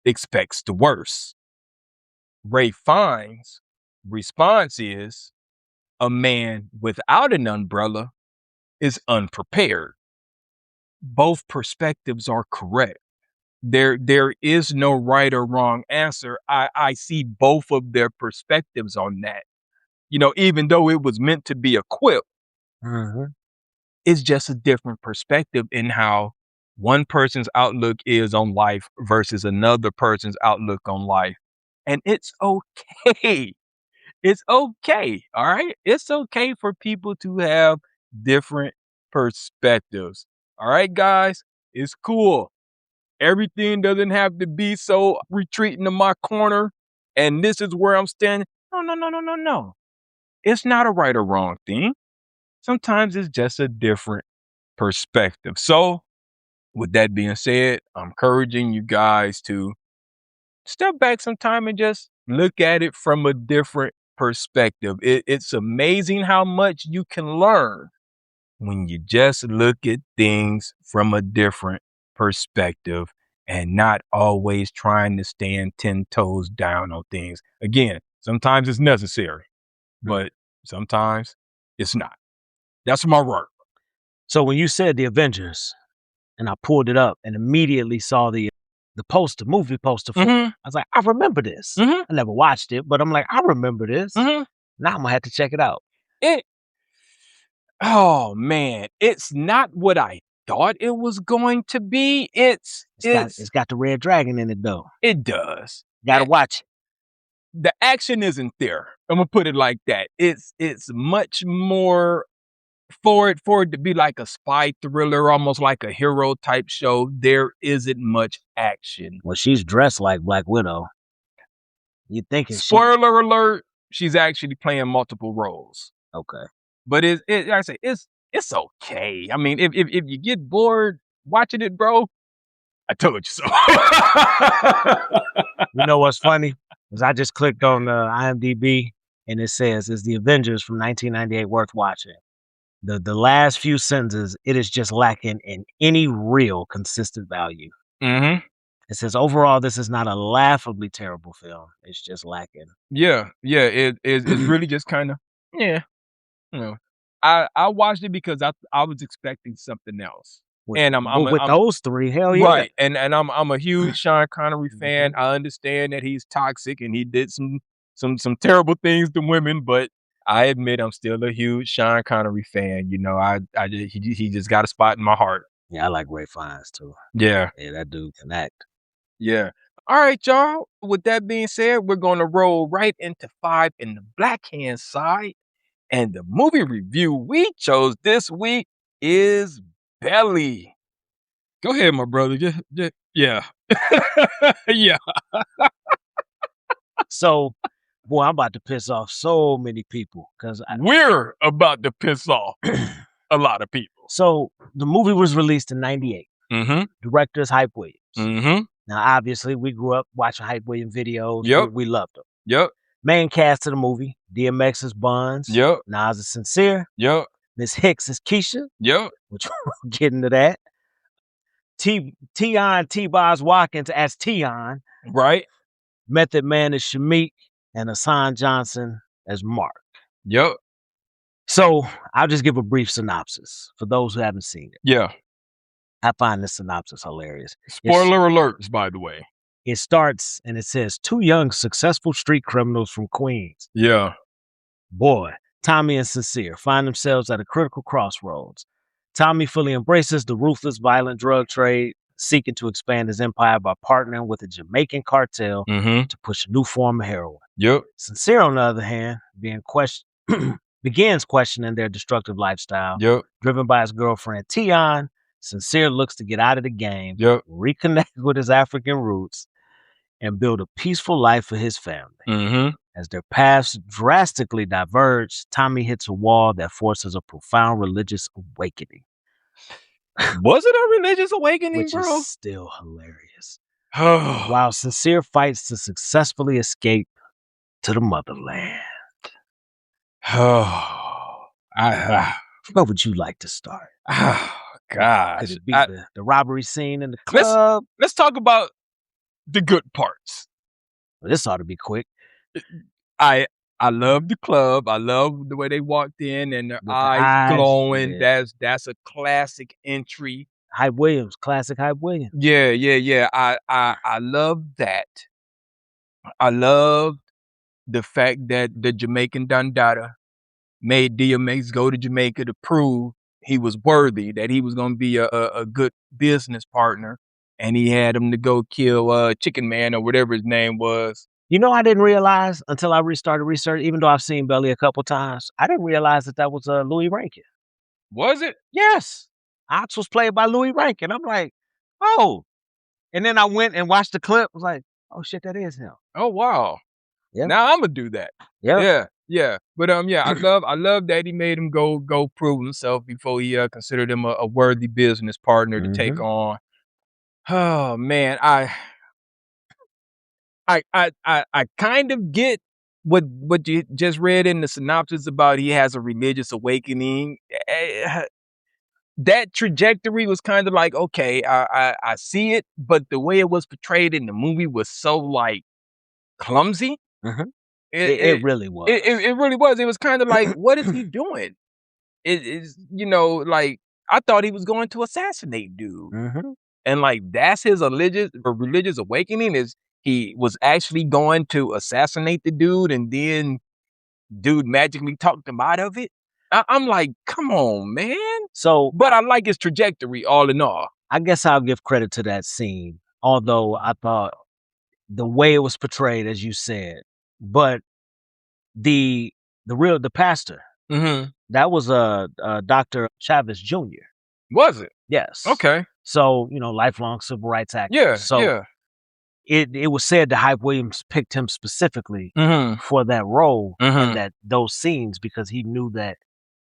expects the worst. Ray Fiennes' response is, a man without an umbrella is unprepared. Both perspectives are correct. There is no right or wrong answer. I see both of their perspectives on that. You know, even though it was meant to be a quip, it's just a different perspective in how one person's outlook is on life versus another person's outlook on life. And it's okay. It's okay. All right. It's okay for people to have different perspectives. All right, guys. It's cool. Everything doesn't have to be so retreating to my corner and this is where I'm standing. No. It's not a right or wrong thing. Sometimes it's just a different perspective. So, with that being said, I'm encouraging you guys to step back sometime and just look at it from a different perspective. It's amazing how much you can learn when you just look at things from a different perspective and not always trying to stand 10 toes down on things. Again, sometimes it's necessary, but sometimes it's not. That's my work. So when you said The Avengers, and I pulled it up and immediately saw the movie poster for it, I was like, I remember this. I never watched it, but I'm like, I remember this. Now I'm gonna have to check it out. Oh man, it's not what I thought it was going to be. It's got the red dragon in it though. It does. Gotta watch it. The action isn't there. I'm gonna put it like that. It's much more for it to be like a spy thriller, almost like a hero type show. There isn't much action. Well, she's dressed like Black Widow. You thinking? Spoiler alert: she's actually playing multiple roles. Okay, but like I say, it's okay. I mean, if you get bored watching it, bro, I told you so. You know what's funny? Is I just clicked on IMDb and it says, "Is the Avengers from 1998 worth watching?" The last few sentences, it is just lacking in any real consistent value. Mm-hmm. It says, overall, this is not a laughably terrible film. It's just lacking. Yeah. It's really just kind of, yeah. You know, I watched it because I was expecting something else. And I'm those three, hell yeah. Right. And I'm a huge Sean Connery fan. I understand that he's toxic and he did some terrible things to women, but I admit I'm still a huge Sean Connery fan. You know, he just got a spot in my heart. Yeah, I like Ray Fiennes too. Yeah. Yeah, that dude can act. Yeah. All right, y'all. With that being said, we're going to roll right into 5 in the black hand side. And the movie review we chose this week is Belly. Go ahead, my brother. Yeah. Yeah. So, boy, I'm about to piss off so many people because we're about to piss off a lot of people. So the movie was released in '98. Mm-hmm. Director is Hype Williams. Mm-hmm. Now, obviously, we grew up watching Hype Williams videos. Yep. We loved them. Yep. Main cast of the movie: DMX is Buns. Yep. Nas is Sincere. Yep. Miss Hicks is Keisha. Yep. Which we'll get into that. Tion T-Boz Watkins as Tion. Right. Method Man is Shameik. And Hassan Johnson as Mark. Yep. So I'll just give a brief synopsis for those who haven't seen it. Yeah. I find this synopsis hilarious. Spoiler alerts, by the way. It starts and it says, 2 young, successful street criminals from Queens. Yeah. Boy, Tommy and Sincere find themselves at a critical crossroads. Tommy fully embraces the ruthless, violent drug trade, seeking to expand his empire by partnering with a Jamaican cartel to push a new form of heroin. Yep. Sincere, on the other hand, begins questioning their destructive lifestyle. Yep. Driven by his girlfriend, Tion, Sincere looks to get out of the game, yep. reconnect with his African roots, and build a peaceful life for his family. As their paths drastically diverge, Tommy hits a wall that forces a profound religious awakening. Was it a religious awakening, Which bro? is still hilarious. While Sincere fights to successfully escape to the motherland. Where would you like to start? Oh, God. Could it be the robbery scene in the club? Let's talk about the good parts. Well, this ought to be quick. I love the club. I love the way they walked in and their eyes glowing. Yeah. That's a classic entry. Hype Williams, classic Hype Williams. Yeah. I love that. I love the fact that the Jamaican Dundada made DMX go to Jamaica to prove he was worthy, that he was going to be a good business partner, and he had him to go kill Chicken Man or whatever his name was. You know, I didn't realize until I restarted research, even though I've seen Belly a couple times, I didn't realize that was Louis Rankin. Was it? Yes. Ox was played by Louis Rankin. I'm like, oh. And then I went and watched the clip. I was like, oh shit, that is him. Oh wow. Yeah. Now I'm gonna do that. Yeah. Yeah. But I love that he made him go prove himself before he considered him a worthy business partner to take on. Oh man, I kind of get what you just read in the synopsis about he has a religious awakening. That trajectory was kind of like, okay, I see it, but the way it was portrayed in the movie was so like clumsy. It really was. It really was. It was kind of like, what is he doing? It is, like I thought he was going to assassinate dude, and like that's his religious awakening is. He was actually going to assassinate the dude, and then dude magically talked him out of it. I'm like, come on, man. So, but I like his trajectory all in all. I guess I'll give credit to that scene, although I thought the way it was portrayed, as you said, but the pastor, that was Dr. Chavez Jr. Was it? Yes. Okay. So, lifelong civil rights activist. Yeah. So it was said that Hype Williams picked him specifically for that role and those scenes because he knew that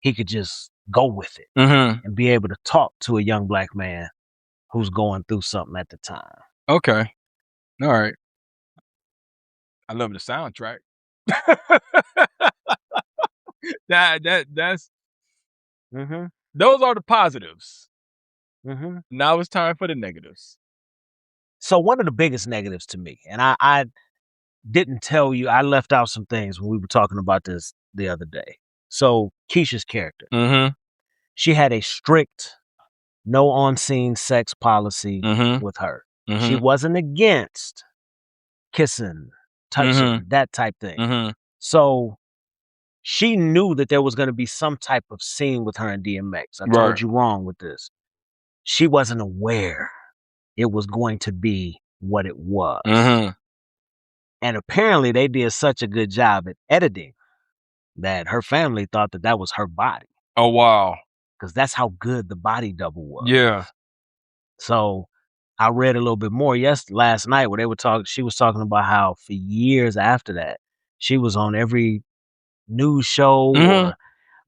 he could just go with it and be able to talk to a young black man who's going through something at the time. Okay. All right. I love the soundtrack. That's those are the positives. Now it's time for the negatives. So one of the biggest negatives to me, and I didn't tell you, I left out some things when we were talking about this the other day. So Keisha's character, she had a strict no on-scene sex policy with her. She wasn't against kissing, touching, that type thing. So she knew that there was going to be some type of scene with her and DMX. I told you wrong with this. She wasn't aware it was going to be what it was. And apparently they did such a good job at editing that her family thought that that was her body. Oh, wow. Because that's how good the body double was. Yeah. So I read a little bit more last night where she was talking about how for years after that, she was on every news show or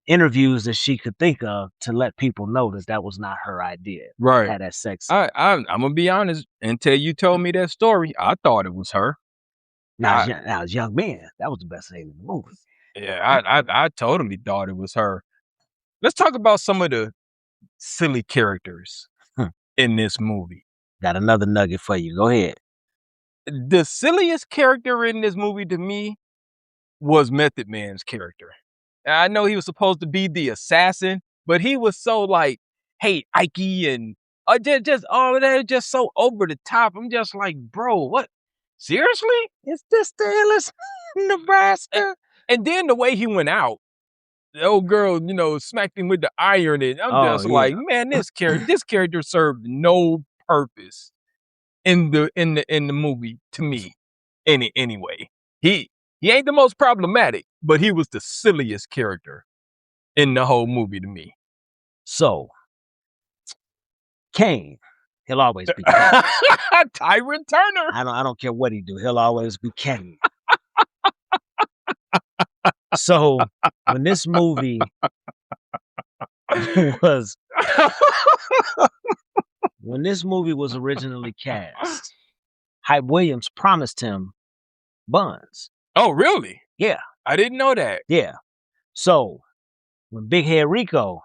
interviews that she could think of to let people know that that was not her idea. Right. Had that sex. I'm going to be honest. Until you told me that story, I thought it was her. Now, as young man, that was the best thing in the movie. Yeah, I totally thought it was her. Let's talk about some of the silly characters in this movie. Got another nugget for you. Go ahead. The silliest character in this movie to me was Method Man's character. I know he was supposed to be the assassin, but he was so like, hey, Ikey, and just all of that, just so over the top. I'm just like, bro, what? Seriously? Is this the illest Nebraska? And then the way he went out, the old girl, smacked him with the iron, and I'm just like, man, this character served no purpose in the movie to me. Anyway, he ain't the most problematic, but he was the silliest character in the whole movie to me. So, Kane, he'll always be Kane. Tyrant Turner. I don't care what he do. He'll always be Kane. So when this movie was originally cast, Hype Williams promised him buns. Oh, really? Yeah. I didn't know that. Yeah. So when Big Head Rico,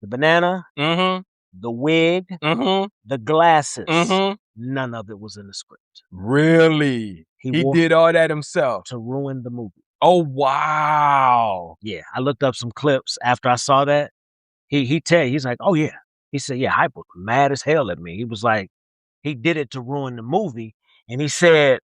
the banana, the wig, the glasses, none of it was in the script. Really? He did all that himself to ruin the movie. Oh, wow. Yeah, I looked up some clips after I saw that. He's like, oh yeah. He said, yeah, Hype was mad as hell at me. He was like, he did it to ruin the movie. And he said,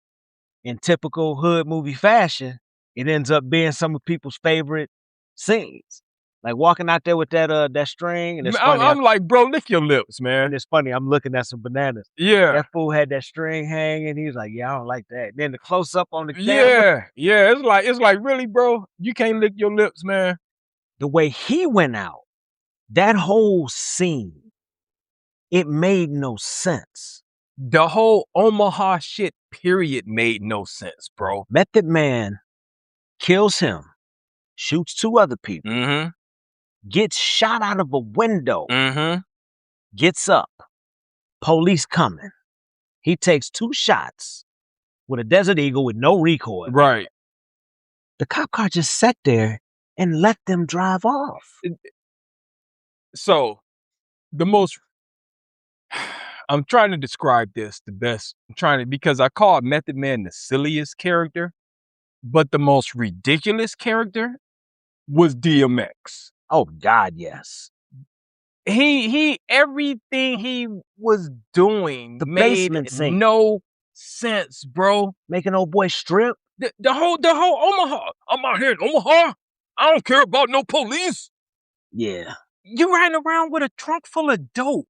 in typical hood movie fashion, it ends up being some of people's favorite scenes. Like walking out there with that string, and it's funny. I'm like, bro, lick your lips, man. And it's funny. I'm looking at some bananas. Yeah, that fool had that string hanging. He was like, "Yeah, I don't like that." And then the close up on the camera. Yeah. It's like, really, bro, you can't lick your lips, man. The way he went out, that whole scene, it made no sense. The whole Omaha shit, period, made no sense, bro. Method Man kills him, shoots 2 other people. Gets shot out of a window, gets up, police coming. He takes 2 shots with a Desert Eagle with no recoil. Right. The cop car just sat there and let them drive off. So, I'm trying to describe this the best. Because I call Method Man the silliest character, but the most ridiculous character was DMX. Oh God, yes. He everything he was doing made no sense, bro. Making old boy strip. The whole Omaha. I'm out here in Omaha. I don't care about no police. Yeah. You riding around with a trunk full of dope.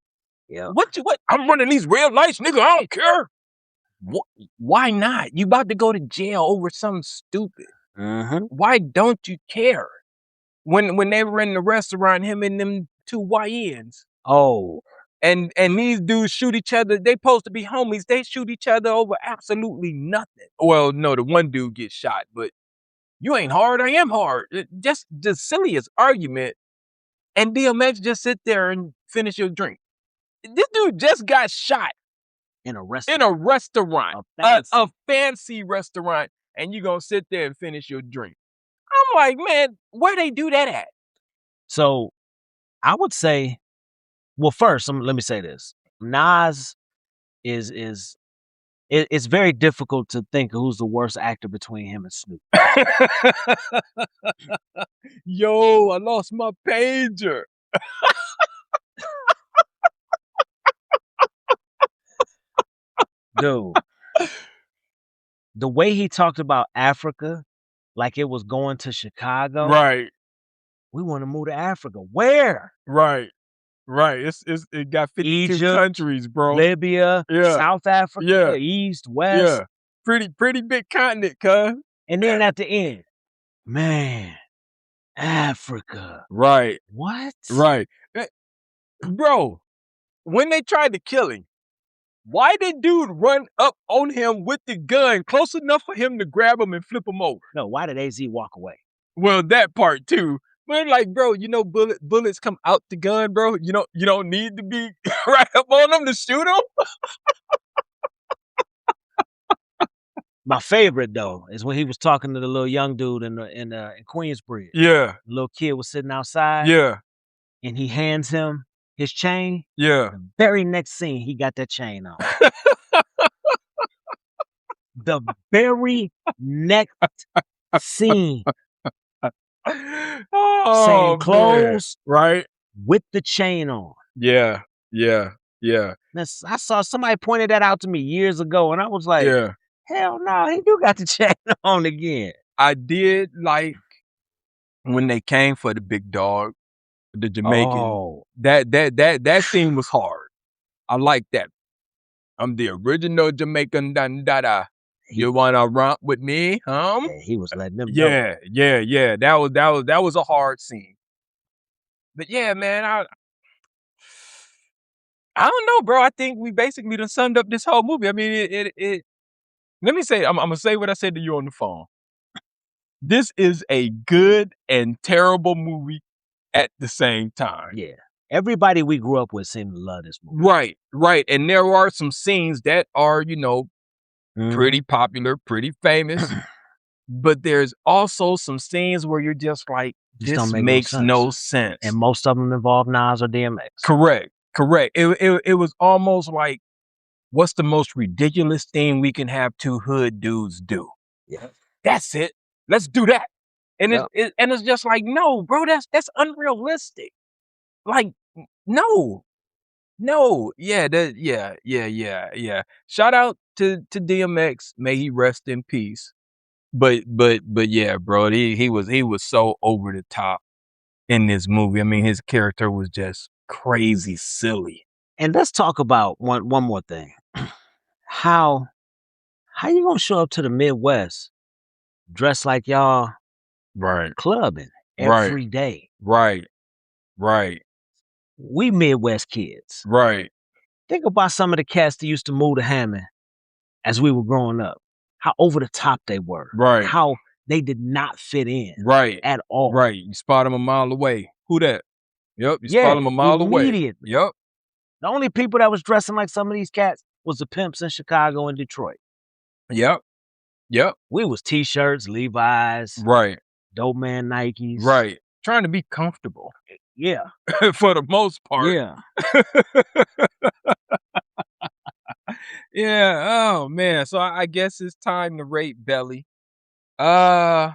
Yeah. What? I'm running these red lights, nigga. I don't care. Why not? You about to go to jail over something stupid. Mm-hmm. Why don't you care? When they were in the restaurant, him and them two YNs. Oh. And these dudes shoot each other. They supposed to be homies. They shoot each other over absolutely nothing. Well, no, the one dude gets shot, but you ain't hard, I am hard. Just the silliest argument. And DMX just sit there and finish your drink. This dude just got shot in a restaurant. A fancy restaurant, and you gonna sit there and finish your drink. I'm like, man, where they do that at? So I would say, well, first, let me say this. Nas it's very difficult to think of who's the worst actor between him and Snoop. Yo, I lost my pager. Dude, the way he talked about Africa, like it was going to Chicago. Right. We want to move to Africa. Where? Right. It got 52 Egypt, countries, bro. Libya, South Africa, East, West. Yeah. Pretty big continent, cuz. And then at the end, man, Africa. Right. What? Right. Bro, when they tried to kill him, why did dude run up on him with the gun close enough for him to grab him and flip him over? No, why did AZ walk away? Well, that part too. But like, bro, you know, bullets come out the gun, bro. You don't need to be right up on them to shoot them. My favorite though is when he was talking to the little young dude in Queensbridge. Yeah. The little kid was sitting outside. Yeah. And he hands him his chain. Yeah. The very next scene, he got that chain on. The very next scene. Same clothes. Man. Right. With the chain on. Yeah. I saw somebody pointed that out to me years ago, and I was like, hell no, he do got the chain on again. I did like when they came for the big dog, the Jamaican. Oh. That scene was hard. I like that. I'm the original Jamaican Dandada. You wanna romp with me, huh? Yeah, he was letting them know. Yeah. That was a hard scene. But yeah, man, I don't know, bro. I think we basically done summed up this whole movie. I mean, it let me say, I'm gonna say what I said to you on the phone. This is a good and terrible movie at the same time. Yeah. Everybody we grew up with seemed to love this movie. Right. And there are some scenes that are, pretty popular, pretty famous. But there's also some scenes where you're just like, this makes no sense. And most of them involve Nas or DMX. Correct. It was almost like, what's the most ridiculous thing we can have two hood dudes do? Yeah. That's it. Let's do that. And it's just like, no, bro, that's unrealistic. Like, no. Yeah. Shout out to DMX. May he rest in peace. But yeah, bro, he was so over the top in this movie. I mean, his character was just crazy silly. And let's talk about one more thing. How you gonna show up to the Midwest dressed like y'all clubbing every day? Right. We Midwest kids. Right. Think about some of the cats that used to move to Hammond as we were growing up. How over the top they were. Right. How they did not fit in. Right. At all. Right. You spot them a mile away. Who that? Yep. You spot them a mile away. Immediately. Yep. The only people that was dressing like some of these cats was the pimps in Chicago and Detroit. Yep. We was T-shirts, Levi's. Right. Dope Man Nikes. Right. Trying to be comfortable. Yeah. For the most part. Yeah. Yeah. Oh man. So I guess it's time to rate Belly. Oh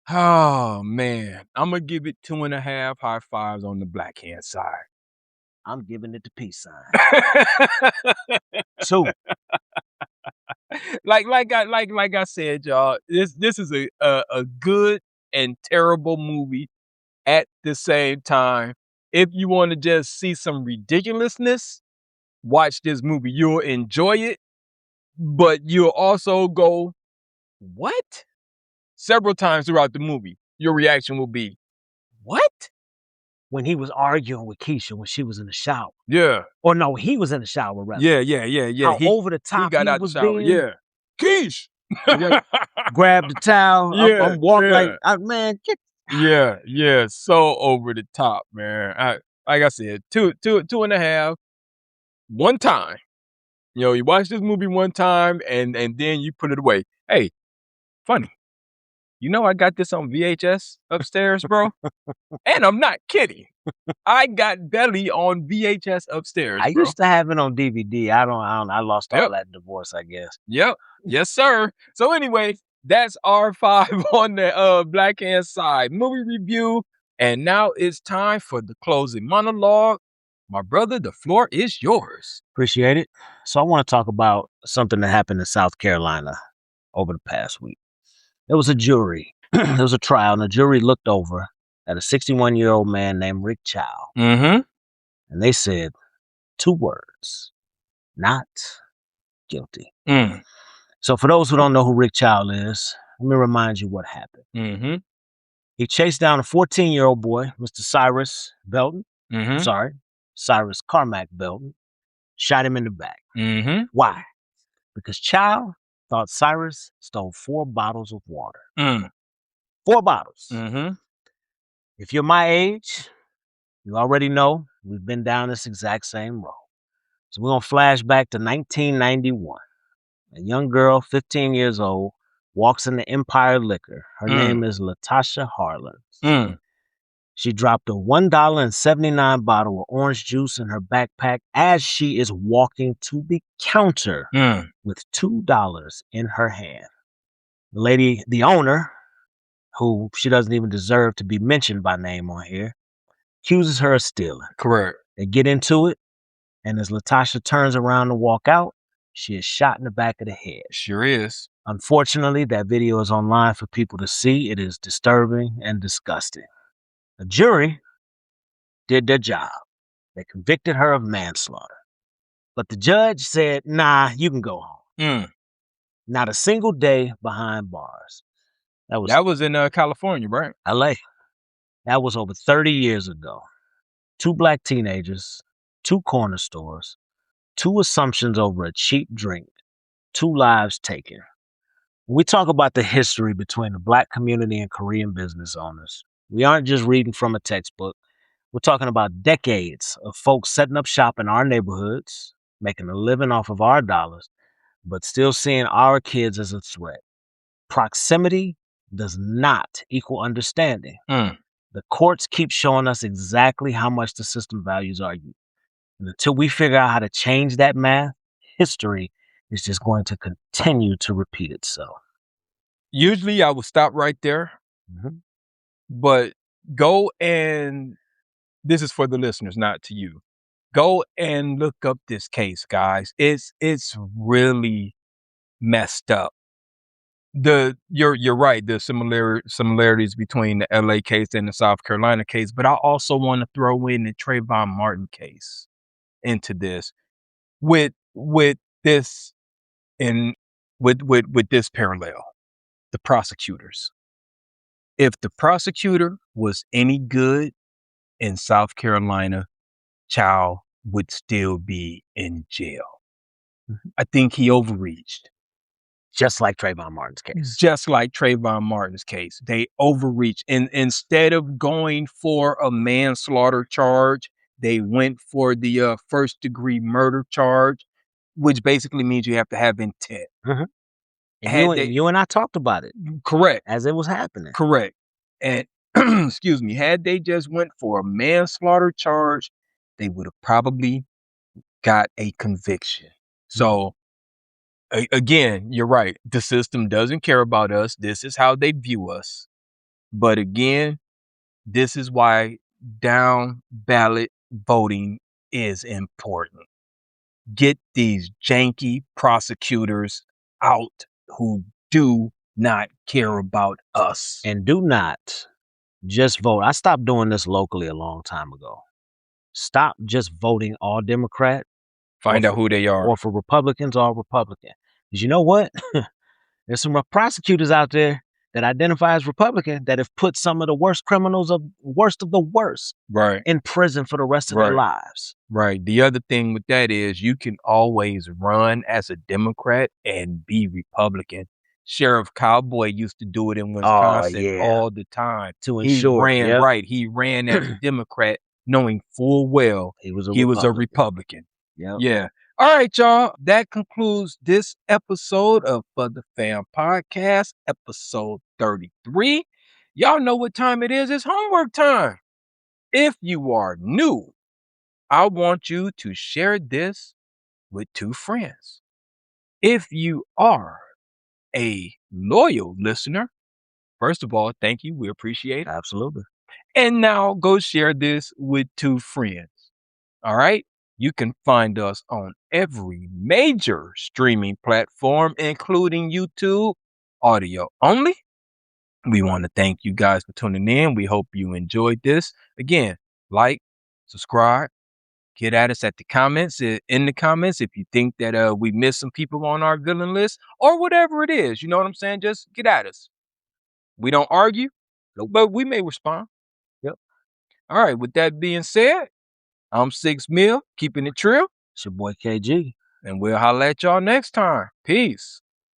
man. I'm gonna give it 2.5 high fives on the black hand side. I'm giving it the peace sign. 2. Like I said, y'all, this is a good and terrible movie at the same time. If you want to just see some ridiculousness, watch this movie. You'll enjoy it, but you'll also go, what? Several times throughout the movie. Your reaction will be, what? When he was arguing with Keisha when she was in the shower. Yeah. Or no, he was in the shower, rather. Yeah. How over the top he got out was the shower. being. Yeah. Keish! Grab the towel. Yeah, I'm walking yeah. like, man, get. Yeah. So over the top, man. Like I said, two and a half. One time. You know, you watch this movie one time and then you put it away. Hey, funny. You know I got this on VHS upstairs, bro? And I'm not kidding. I got Belly on VHS upstairs, I bro. used to have it on DVD. I lost all that divorce, I guess. Yep. Yes, sir. So anyway, that's R5 on the Black Hand Side movie review. And now it's time for the closing monologue. My brother, the floor is yours. Appreciate it. So I want to talk about something that happened in South Carolina over the past week. There was a jury. There was a trial, and the jury looked over at a 61-year-old man named Rick Chow. Mm-hmm. And they said 2 words, not guilty. Mm. So for those who don't know who Rick Chow is, let me remind you what happened. Mm-hmm. He chased down a 14-year-old boy, Mr. Cyrus Belton. Mm-hmm. Cyrus Carmack Belton. Shot him in the back. Mm-hmm. Why? Because Chow thought Cyrus stole 4 bottles of water. 4 bottles. Mm-hmm. If you're my age, you already know we've been down this exact same road. So we're going to flash back to 1991. A young girl, 15 years old, walks into Empire Liquor. Her name is Latasha Harlan. She dropped a $1.79 bottle of orange juice in her backpack as she is walking to the counter with $2 in her hand. The lady, the owner, who she doesn't even deserve to be mentioned by name on here, accuses her of stealing. Correct. They get into it, and as Latasha turns around to walk out, she is shot in the back of the head. Sure is. Unfortunately, that video is online for people to see. It is disturbing and disgusting. The jury did their job. They convicted her of manslaughter. But the judge said, nah, you can go home. Not a single day behind bars. That was in California, right? LA. That was over 30 years ago. 2 black teenagers, 2 corner stores, 2 assumptions over a cheap drink, 2 lives taken. When we talk about the history between the black community and Korean business owners, we aren't just reading from a textbook. We're talking about decades of folks setting up shop in our neighborhoods, making a living off of our dollars, but still seeing our kids as a threat. Proximity does not equal understanding. The courts keep showing us exactly how much the system values our youth. And until we figure out how to change that math, history is just going to continue to repeat itself. Usually I would stop right there. But go and, this is for the listeners, not to you. Go and look up this case, guys. It's really messed up. You're right. The similarities between the LA case and the South Carolina case, but I also want to throw in the Trayvon Martin case into this with this and with this parallel. The prosecutors. If the prosecutor was any good in South Carolina, Chow would still be in jail. I think he overreached. Just like Trayvon Martin's case. Just like Trayvon Martin's case. They overreached. And instead of going for a manslaughter charge, they went for the first-degree murder charge, which basically means you have to have intent. You and I talked about it. Correct. As it was happening. Correct. And excuse me, had they just went for a manslaughter charge, they would have probably got a conviction. So again, you're right. The system doesn't care about us. This is how they view us. But again, this is why down ballot voting is important. Get these janky prosecutors out who do not care about us. And do not just vote. I stopped doing this locally a long time ago. Stop just voting all Democrat. Find out who they are. Or for Republicans, all Republican. Because you know what? There's some prosecutors out there that identify as Republican that have put some of the worst criminals of the worst in prison for the rest of their lives. Right. The other thing with that is you can always run as a Democrat and be Republican. Sheriff Cowboy used to do it in Wisconsin all the time. To ensure he ran as a Democrat, knowing full well he was a Republican. Yeah. All right, y'all. That concludes this episode of For the Fam Podcast, episode 33. Y'all know what time it is. It's homework time. If you are new, I want you to share this with 2 friends. If you are a loyal listener, first of all, thank you. We appreciate it. Absolutely. And now go share this with 2 friends. All right? You can find us on every major streaming platform, including YouTube, audio only. We want to thank you guys for tuning in. We hope you enjoyed this. Again, like, subscribe, get at us in the comments if you think that we missed some people on our villain list or whatever it is. You know what I'm saying? Just get at us. We don't argue, but we may respond. Yep. All right. With that being said, I'm 6 Mil, keeping it trill. It's your boy KG. And we'll holler at y'all next time. Peace.